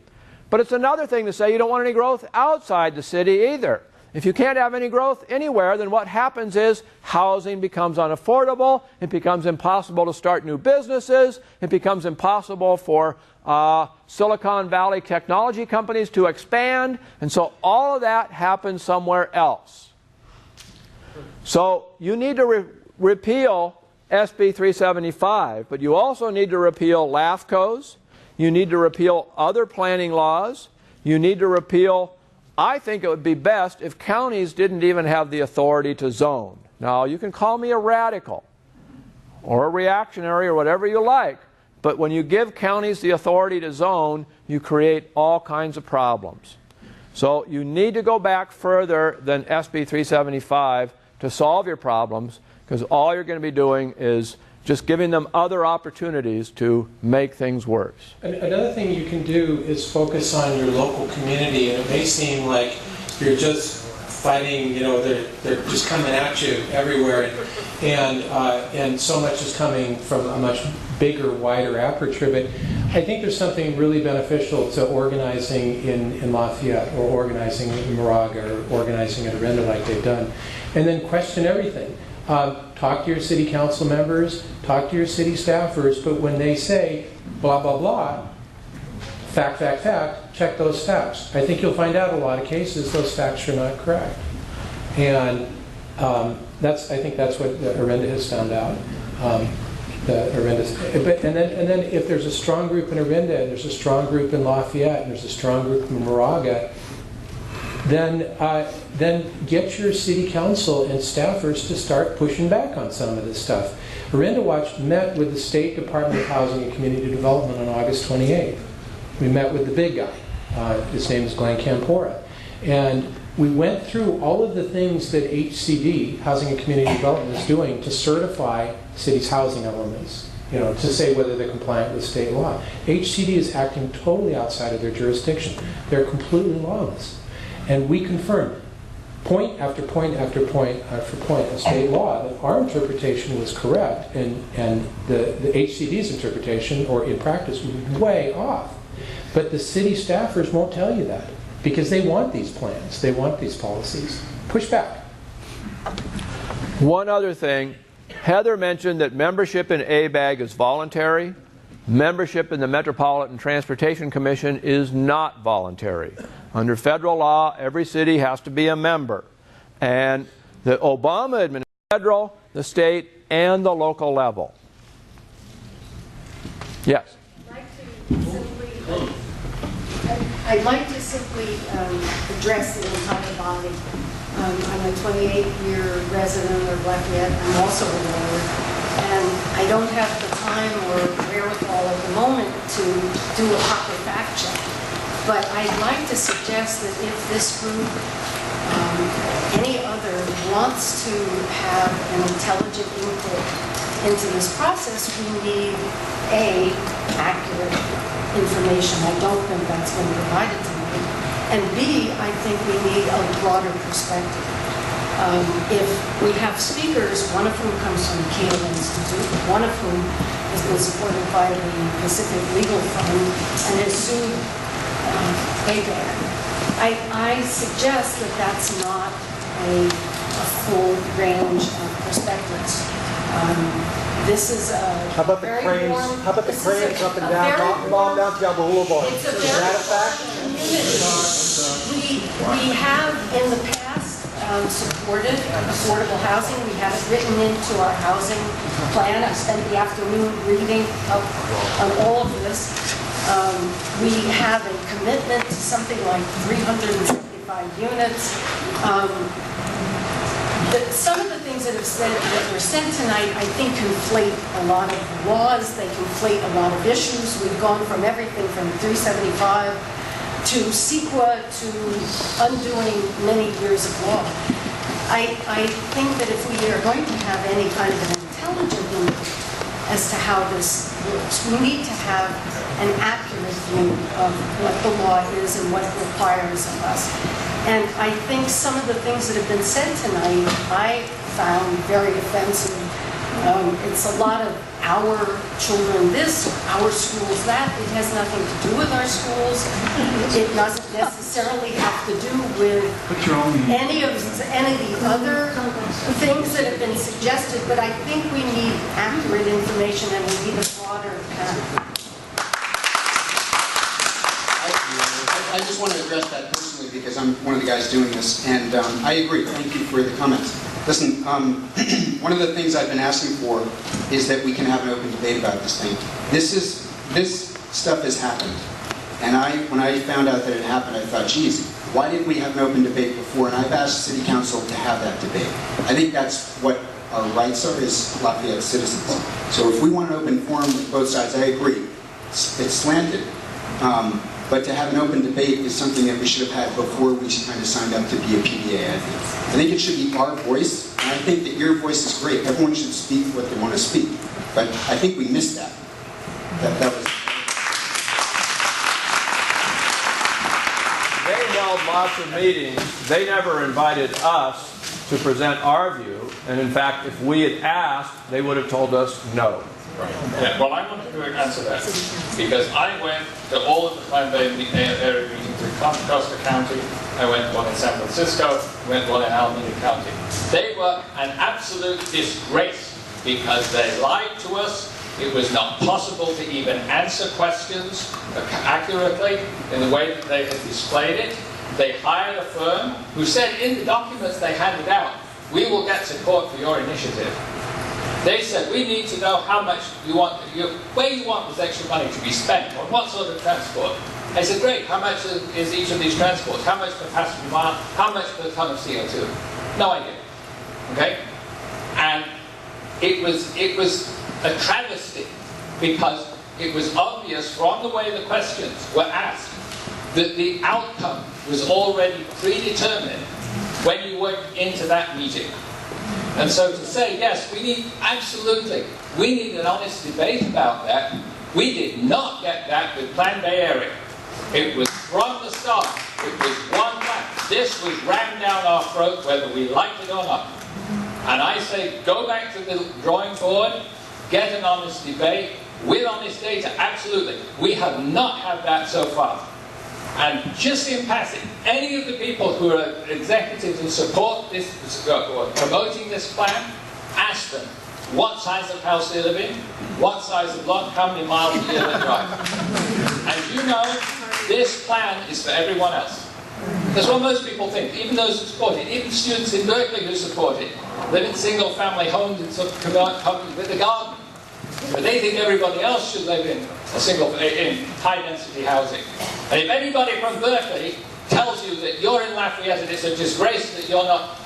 but it's another thing to say you don't want any growth outside the city either. If you can't have any growth anywhere, then what happens is housing becomes unaffordable, it becomes impossible to start new businesses, it becomes impossible for Silicon Valley technology companies to expand, and so all of that happens somewhere else. So you need to repeal SB 375, but you also need to repeal LAFCOs, you need to repeal other planning laws, you need to repeal. I think it would be best if counties didn't even have the authority to zone. Now, you can call me a radical or a reactionary or whatever you like, but when you give counties the authority to zone, you create all kinds of problems. So you need to go back further than SB 375 to solve your problems, because all you're going to be doing is just giving them other opportunities to make things worse. Another thing you can do is focus on your local community, and it may seem like you're just fighting, they're just coming at you everywhere, and so much is coming from a much bigger, wider aperture, but I think there's something really beneficial to organizing in Lafayette, or organizing in Moraga, or organizing at Arenda like they've done, and then question everything. Talk to your city council members, talk to your city staffers, but when they say blah, blah, blah, fact, fact, fact, check those facts. I think you'll find out a lot of cases those facts are not correct. And I think that's what Arenda has found out. And then if there's a strong group in Arenda, and there's a strong group in Lafayette, and there's a strong group in Moraga, then get your city council and staffers to start pushing back on some of this stuff. Arenda Watch met with the State Department of Housing and Community Development on August 28th. We met with the big guy. His name is Glenn Campora. And we went through all of the things that HCD, Housing and Community Development, is doing to certify cities' housing elements, to say whether they're compliant with state law. HCD is acting totally outside of their jurisdiction. They're completely lawless. And we confirmed, point after point after point after point of state law, that our interpretation was correct, and the HCD's interpretation, or in practice, was way off. But the city staffers won't tell you that, because they want these plans, they want these policies. Push back. One other thing, Heather mentioned that membership in ABAG is voluntary. Membership in the Metropolitan Transportation Commission is not voluntary. Under federal law, every city has to be a member. And the Obama administration, federal, the state, and the local level. Yes? I'd like to simply, I'd like to simply address the entire body. I'm a 28-year resident of Lafayette. I'm also a lawyer, and I don't have the time or wherewithal at the moment to do a proper fact check. But I'd like to suggest that if this group, any other, wants to have an intelligent input into this process, we need A, accurate information. I don't think that's been provided to me. And B, I think we need a broader perspective. If we have speakers, one of whom comes from the Cato Institute, one of whom has been supported by the Pacific Legal Fund and has sued Payback, I suggest that that's not a full range of perspectives. This is a How about the very cranes? warm, How about the this cranes is a- up and a down, very bomb down Diablo Boulevard? It's a Is very that a fact? community. We have in the past supported affordable housing. We have it written into our housing plan. I spent the afternoon reading up on all of this. We have a commitment to something like 375 units. Some of the things that were said tonight, I think, conflate a lot of laws. They conflate a lot of issues. We've gone from everything from 375 to CEQA to undoing many years of law. I think that if we are going to have any kind of an intelligent input as to how this works, we need to have an accurate view of what the law is and what it requires of us. And I think some of the things that have been said tonight, I found very offensive. It's a lot of our children this, our schools that. It has nothing to do with our schools. It doesn't necessarily have to do with any of the other things that have been suggested, but I think we need accurate information and we need a broader path. I just want to address that personally because I'm one of the guys doing this, and I agree. Thank you for the comments. Listen, one of the things I've been asking for is that we can have an open debate about this thing. This stuff has happened, and when I found out that it happened, I thought, geez, why didn't we have an open debate before? And I've asked City Council to have that debate. I think that's what our rights are as Lafayette citizens. So if we want an open forum with both sides, I agree. It's slanted. But to have an open debate is something that we should have had before we kind of signed up to be a PDA, I think. I think it should be our voice, and I think that your voice is great. Everyone should speak what they want to speak. But I think we missed that. That was... They held lots of meetings. They never invited us to present our view. And in fact, if we had asked, they would have told us no. Right. Yeah, well, I wanted to answer that because I went to all of the Plan Bay area meetings across the county. I went to one in San Francisco, went to one in Alameda County. They were an absolute disgrace because they lied to us. It was not possible to even answer questions accurately in the way that they had displayed it. They hired a firm who said in the documents they handed out, we will get support for your initiative. They said, we need to know how much you want, where you want this extra money to be spent, on what sort of transport. I said, great, how much is each of these transports? How much per passenger mile? How much per ton of CO2? No idea. Okay? And it was a travesty because it was obvious from the way the questions were asked that the outcome was already predetermined when you went into that meeting. And so to say, yes, we need an honest debate about that, we did not get that with Plan Bay Area. It was from the start, it was one plan. This was rammed down our throat whether we liked it or not. And I say, go back to the drawing board, get an honest debate, with honest data, absolutely. We have not had that so far. And just in passing, any of the people who are executives who support this, or promoting this plan, ask them what size of house they live in, what size of lot, how many miles a year they drive. And you know, this plan is for everyone else. That's what most people think, even those who support it, even students in Berkeley who support it, live in single-family homes and sort of with the garden. But they think everybody else should live in high-density housing. And if anybody from Berkeley tells you that you're in Lafayette and it's a disgrace that you're not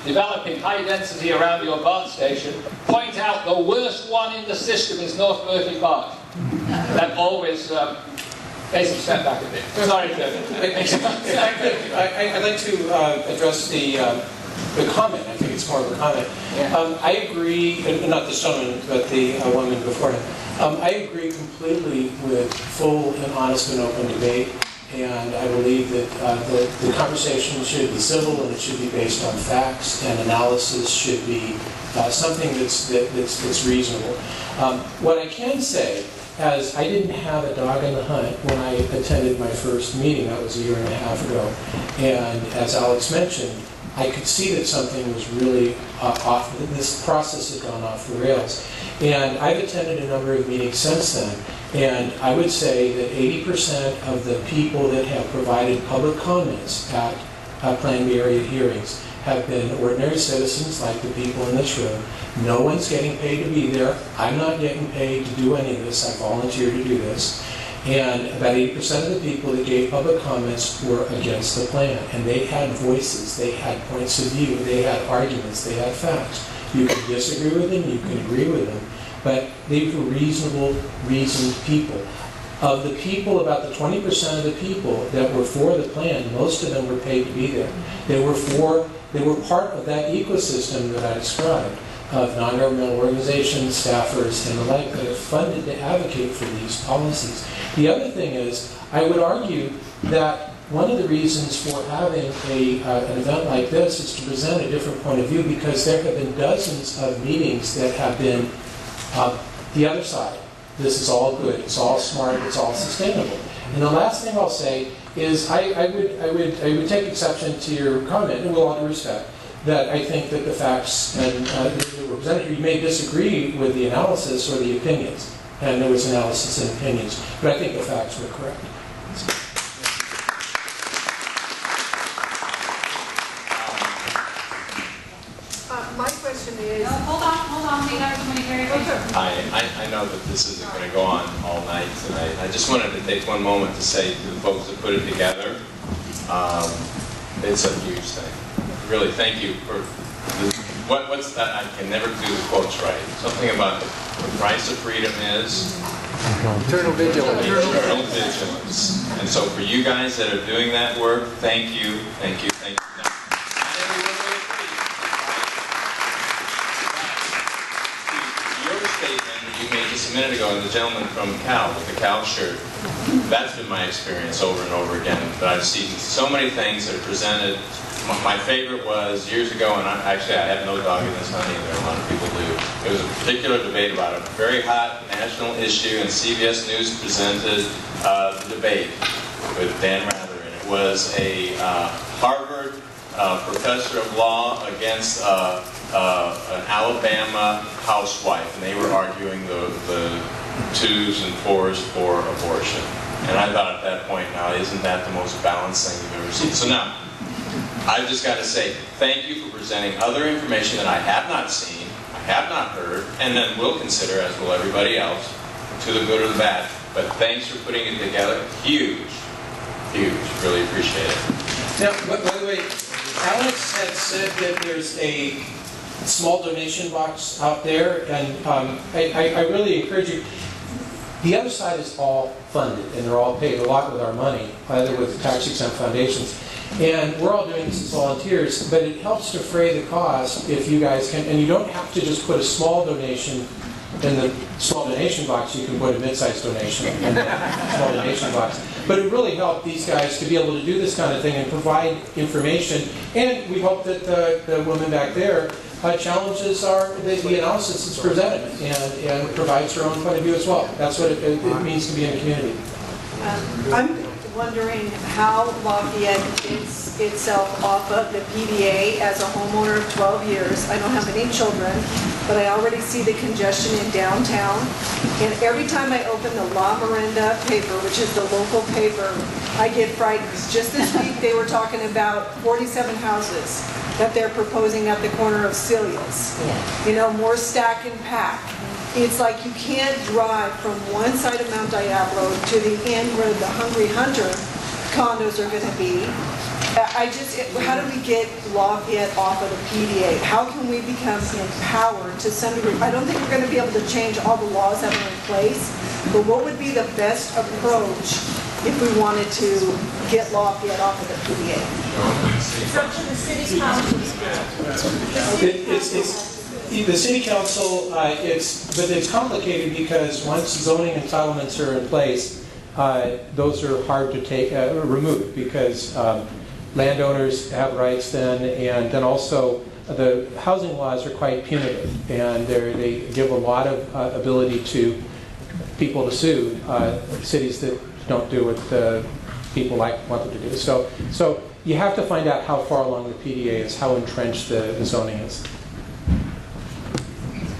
developing high density around your BART station, point out the worst one in the system is North Berkeley BART. That always makes them step back a bit. Sorry, I'd like to address the comment. I think it's more of a comment. I agree, not this gentleman, but the woman before him. I agree completely with full and honest and open debate. And I believe that the conversation should be civil and it should be based on facts, and analysis should be something that's reasonable. What I can say, as I didn't have a dog in the hunt when I attended my first meeting, that was a year and a half ago, and as Alex mentioned, I could see that something was really off, this process had gone off the rails. And I've attended a number of meetings since then, and I would say that 80% of the people that have provided public comments at Plan B area hearings have been ordinary citizens like the people in this room. No one's getting paid to be there. I'm not getting paid to do any of this. I volunteered to do this. And about 80% of the people that gave public comments were against the plan. And they had voices, they had points of view, they had arguments, they had facts. You can disagree with them, you can agree with them, but they were reasonable, reasoned people. Of the people, about the 20% of the people that were for the plan, most of them were paid to be there. They were part of that ecosystem that I described, of non-governmental organizations, staffers, and the like, that are funded to advocate for these policies. The other thing is, I would argue that one of the reasons for having an event like this is to present a different point of view, because there have been dozens of meetings that have been the other side. This is all good, it's all smart, it's all sustainable. And the last thing I'll say is I would take exception to your comment, and with all due respect, that I think that the facts and the representative, you may disagree with the analysis or the opinions, and there was analysis and opinions, but I think the facts were correct. My question is... Hold on, we got somebody very quick. I know that this isn't going to go on all night tonight. I just wanted to take one moment to say to the folks that put it together, it's a huge thing. Really, thank you for this. What's that? I can never do the quotes right. Something about the price of freedom is eternal vigilance. Eternal vigilance. And so for you guys that are doing that work, thank you, thank you, thank you. Now, not everyone will agree. Your statement that you made just a minute ago, and the gentleman from Cal with the Cal shirt, that's been my experience over and over again. But I've seen so many things that are presented. My favorite was years ago, and I have no dog in this hunt either, a lot of people do. It was a particular debate about a very hot national issue, and CBS News presented the debate with Dan Rather, and it was a Harvard professor of law against an Alabama housewife, and they were arguing the 2s and 4s for abortion. And I thought at that point, now isn't that the most balanced thing you've ever seen? So now, I've just got to say thank you for presenting other information that I have not seen, I have not heard, and then will consider, as will everybody else, to the good or the bad. But thanks for putting it together. Huge, huge. Really appreciate it. Now, by the way, Alex had said that there's a small donation box out there, and I really encourage you. The other side is all funded, and they're all paid a lot with our money, either with tax-exempt foundations. And we're all doing this as volunteers, but it helps to fray the cost if you guys can, and you don't have to just put a small donation in the small donation box, you can put a mid-sized donation in the small donation box. But it really helped these guys to be able to do this kind of thing and provide information, and we hope that the woman back there challenges the analysis that's presented and provides her own point of view as well. That's what it means to be in a community. I'm wondering how Lafayette gets itself off of the PDA as a homeowner of 12 years. I don't have any children, but I already see the congestion in downtown. And every time I open the La Miranda paper, which is the local paper, I get frightened. Just this week they were talking about 47 houses that they're proposing at the corner of Celia's. Yeah. You know, more stack and pack. it's like you can't drive from one side of Mount Diablo to the end where the Hungry Hunter condos are going to be. How do we get Lafayette off of the PDA? How can we become empowered to some degree? I don't think we're going to be able to change all the laws that are in place, but what would be the best approach if we wanted to get Lafayette off of the PDA? The city council. The city council, it's complicated because once zoning entitlements are in place, those are hard to take remove because landowners have rights then, and then also the housing laws are quite punitive, and they give a lot of ability to people to sue cities that don't do what people want them to do. So you have to find out how far along the PDA is, how entrenched the zoning is.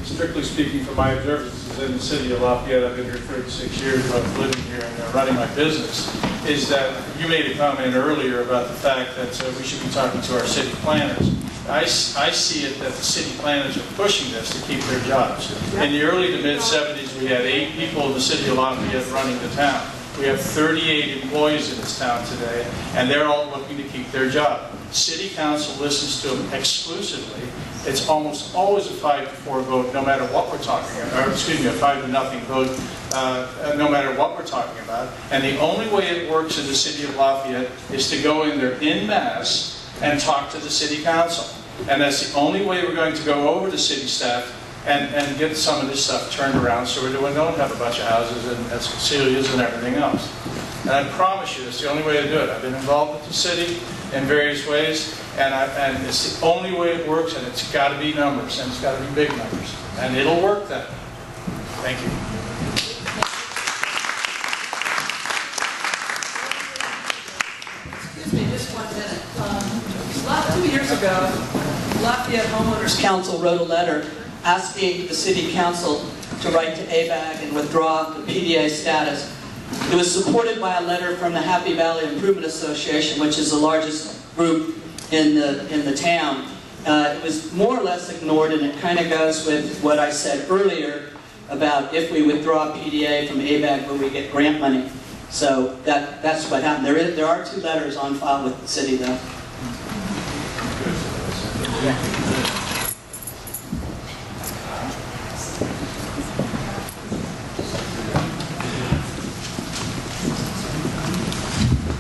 Strictly speaking, from my observances in the city of Lafayette, I've been here 36 years, both living here and running my business, is that you made a comment earlier about the fact that we should be talking to our city planners. I see it that the city planners are pushing this to keep their jobs. In the early to mid-'70s, we had 8 people in the city of Lafayette running the town. We have 38 employees in this town today, and they're all looking to keep their job. City council listens to them exclusively. It's almost always a 5-4 vote, no matter what we're talking about, or excuse me, a 5-0 vote, no matter what we're talking about. And the only way it works in the city of Lafayette is to go in there en masse and talk to the city council. And that's the only way we're going to go over to city staff and get some of this stuff turned around so we don't have a bunch of houses and Cecilia's and everything else. And I promise you, it's the only way to do it. I've been involved with the city in various ways, and it's the only way it works, and it's got to be numbers, and it's got to be big numbers. And it'll work then. Thank you. Excuse me, just 1 minute. About 2 years ago, Lafayette Homeowners Council wrote a letter asking the City Council to write to ABAG and withdraw the PDA status. It was supported by a letter from the Happy Valley Improvement Association, which is the largest group in the town. It was more or less ignored, and it kind of goes with what I said earlier about if we withdraw PDA from ABAG, will we get grant money? So that's what happened. There are 2 letters on file with the city, though.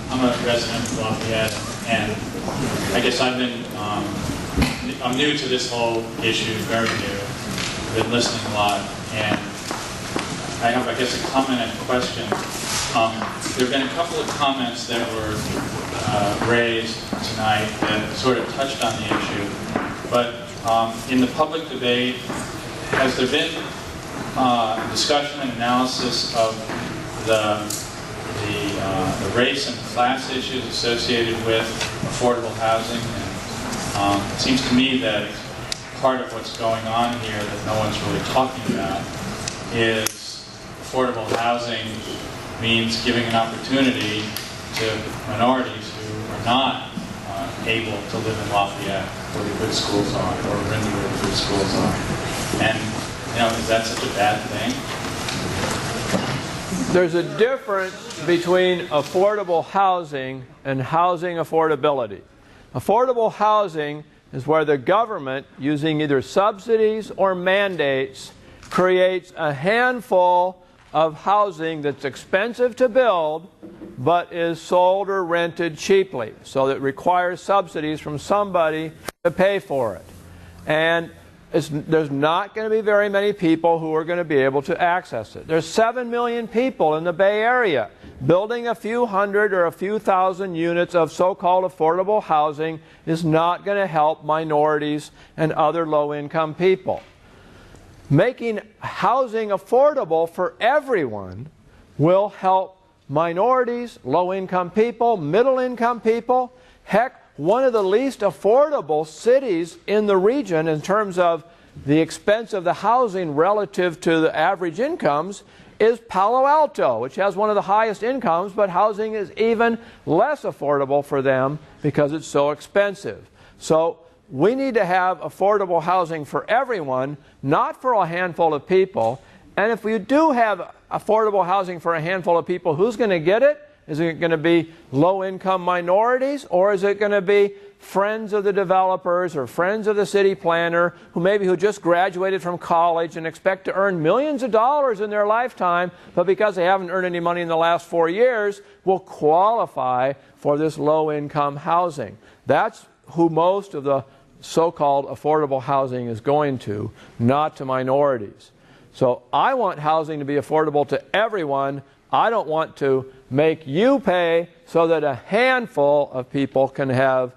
I'm a resident of Lafayette, and I guess I'm new to this whole issue, very new. I've been listening a lot, and I have, I guess, a comment and a question. There have been a couple of comments that were raised tonight that sort of touched on the issue, but in the public debate, has there been discussion and analysis of the race and class issues associated with affordable housing? And it seems to me that part of what's going on here that no one's really talking about is affordable housing means giving an opportunity to minorities who are not able to live in Lafayette, where the good schools are, or in where the good schools are. And, is that such a bad thing? There's a difference between affordable housing and housing affordability. Affordable housing is where the government, using either subsidies or mandates, creates a handful of housing that's expensive to build but is sold or rented cheaply. So it requires subsidies from somebody to pay for it. And there's not going to be very many people who are going to be able to access it. There's 7 million people in the Bay Area. Building a few hundred or a few thousand units of so-called affordable housing is not going to help minorities and other low-income people. Making housing affordable for everyone will help minorities, low-income people, middle-income people. Heck, one of the least affordable cities in the region in terms of the expense of the housing relative to the average incomes is Palo Alto, which has one of the highest incomes, but housing is even less affordable for them because it's so expensive. So we need to have affordable housing for everyone, not for a handful of people. And if we do have affordable housing for a handful of people, who's going to get it? Is it going to be low-income minorities, or is it going to be friends of the developers or friends of the city planner who just graduated from college and expect to earn millions of dollars in their lifetime, but because they haven't earned any money in the last 4 years, will qualify for this low-income housing? That's who most of the so-called affordable housing is going to, not to minorities. So I want housing to be affordable to everyone. I don't want to make you pay so that a handful of people can have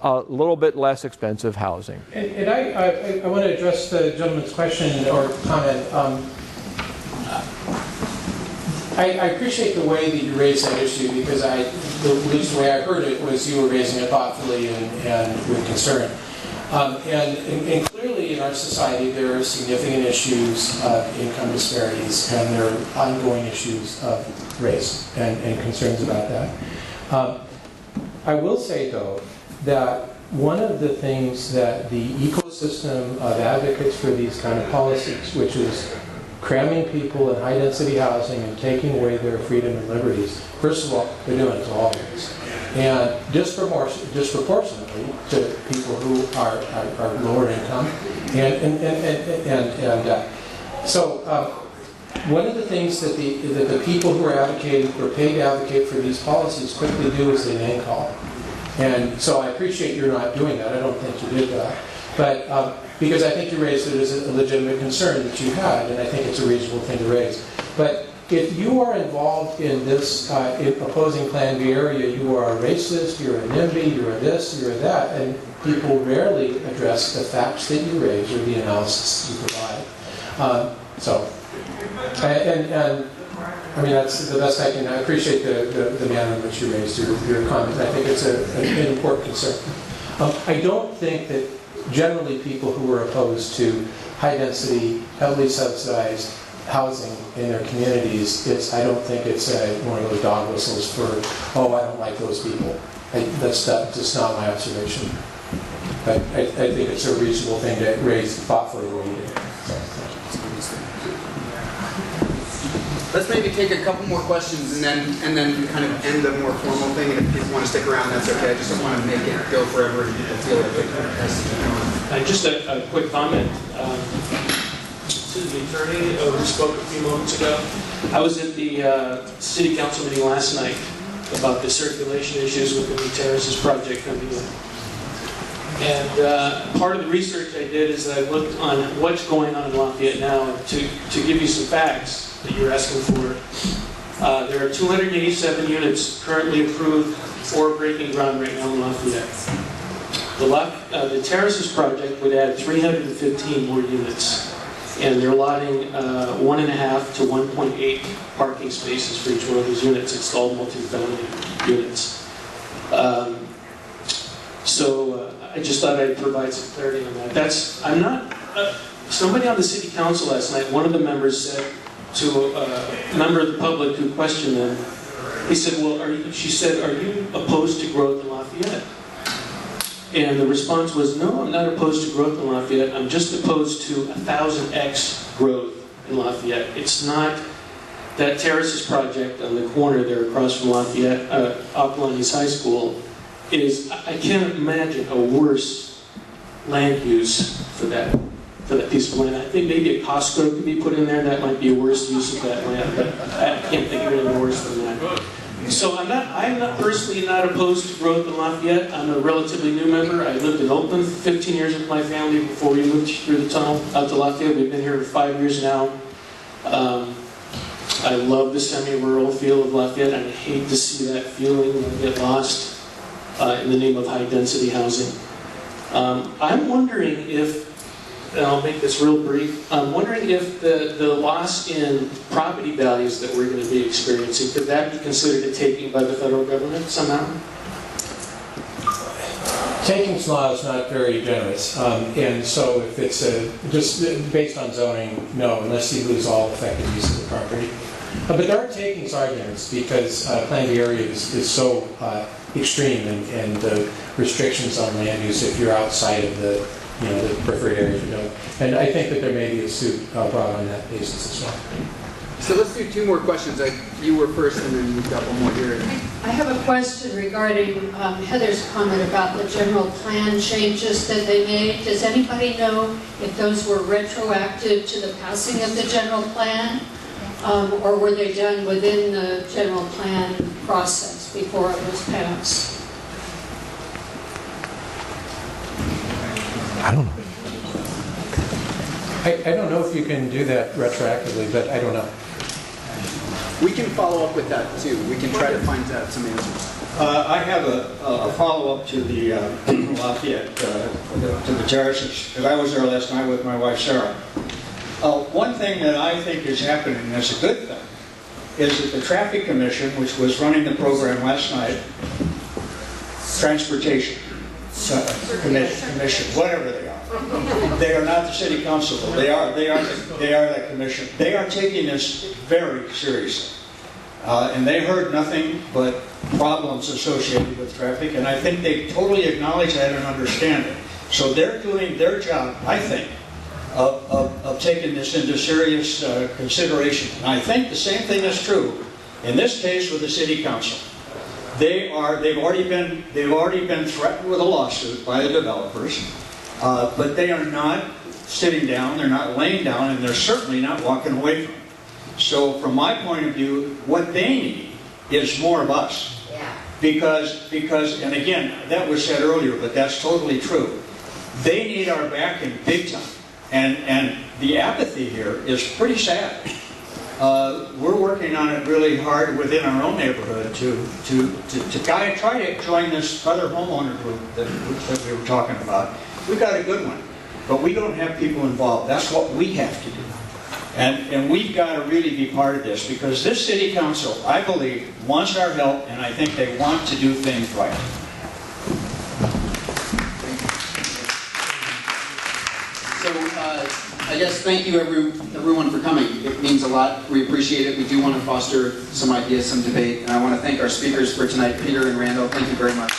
a little bit less expensive housing. And I want to address the gentleman's question or comment. I appreciate the way that you raised that issue, because at least the way I heard it was you were raising it thoughtfully and with concern. And clearly in our society there are significant issues of income disparities, and there are ongoing issues of race and concerns about that. I will say, though, that one of the things that the ecosystem of advocates for these kind of policies, which is cramming people in high-density housing and taking away their freedom and liberties, first of all, they're doing it to all of us. And disproportionately to people who are lower income. So one of the things that the people who are advocating, who are paid to advocate for these policies, quickly do is they name call. And so I appreciate you're not doing that. I don't think you did that. But because I think you raised it as a legitimate concern that you had, and I think it's a reasonable thing to raise. But if you are involved in this in opposing Plan B area, you are a racist, you're a NIMBY, you're a this, you're a that, and people rarely address the facts that you raise or the analysis you provide. I mean, that's the best I can. I appreciate the manner in which you raised your comment. I think it's an important concern. I don't think that generally people who are opposed to high-density, heavily subsidized housing in their communities, I don't think it's one of those dog whistles for, oh, I don't like those people. That's just not my observation. But I think it's a reasonable thing to raise thoughtfully the way you did. Let's maybe take a couple more questions and then kind of end the more formal thing. And if people want to stick around, that's okay. I just don't want to make it go forever and people feel like it has to keep going. Just a quick comment. To the attorney who spoke a few moments ago. I was at the city council meeting last night about the circulation issues with the new terraces project coming in. And part of the research I did is I looked on what's going on in Lafayette now. To give you some facts that you're asking for, there are 287 units currently approved for breaking ground right now in Lafayette. The terraces project would add 315 more units. And they're allotting 1.5 to 1.8 parking spaces for each one of those units, installed multifamily units. So I just thought I'd provide some clarity on that. Somebody on the city council last night, one of the members said to a member of the public who questioned them, he said, she said, are you opposed to growth in Lafayette? And the response was, no, I'm not opposed to growth in Lafayette. I'm just opposed to 1,000x growth in Lafayette. It's not that terraces project on the corner there across from Lafayette, Opelani's High School, I can't imagine a worse land use for that piece of land. I think maybe a Costco could be put in there. That might be a worse use of that land, but I can't think of anything worse than that. So I'm not personally not opposed to growth in Lafayette. I'm a relatively new member. I lived in Oakland for 15 years with my family before we moved through the tunnel out to Lafayette. We've been here for 5 years now. I love the semi-rural feel of Lafayette. I hate to see that feeling get lost in the name of high-density housing. I'm wondering if, and I'll make this real brief, I'm wondering if the loss in property values that we're going to be experiencing, could that be considered a taking by the federal government somehow? Takings law is not very generous, and so if it's just based on zoning, no, unless you lose all effective use of the property. But there are takings arguments because Plan B area is so extreme, and the restrictions on land use if you're outside of the the preferred areas. And I think that there may be a suit brought on that basis as well. So let's do two more questions. You were first, and then we've got one more here. I have a question regarding Heather's comment about the general plan changes that they made. Does anybody know if those were retroactive to the passing of the general plan, or were they done within the general plan process before it was passed? I don't know. I don't know if you can do that retroactively, but I don't know. We can follow up with that too. We can try to find out some answers. I have a follow-up to the Lafayette, to the terraces, because I was there last night with my wife Sarah. One thing that I think is happening that's a good thing is that the Traffic Commission, which was running the program last night, Transportation Commission, whatever they are not the City Council. They are that commission. They are taking this very seriously, and they heard nothing but problems associated with traffic, and I think they totally acknowledge that and understand it. So they're doing their job, I think, of taking this into serious consideration. And I think the same thing is true in this case with the City Council. They've already been threatened with a lawsuit by the developers, but they are not sitting down, they're not laying down, and they're certainly not walking away from it. So from my point of view, what they need is more of us. Because, and again, that was said earlier, but that's totally true. They need our backing big time. And the apathy here is pretty sad. We're working on it really hard within our own neighborhood to try to join this other homeowner group that we were talking about. We've got a good one, but we don't have people involved. That's what we have to do. And we've got to really be part of this, because this City Council, I believe, wants our help, and I think they want to do things right. So I guess thank you everyone for coming. It means a lot. We appreciate it. We do want to foster some ideas, some debate, and I want to thank our speakers for tonight, Peter and Randall. Thank you very much.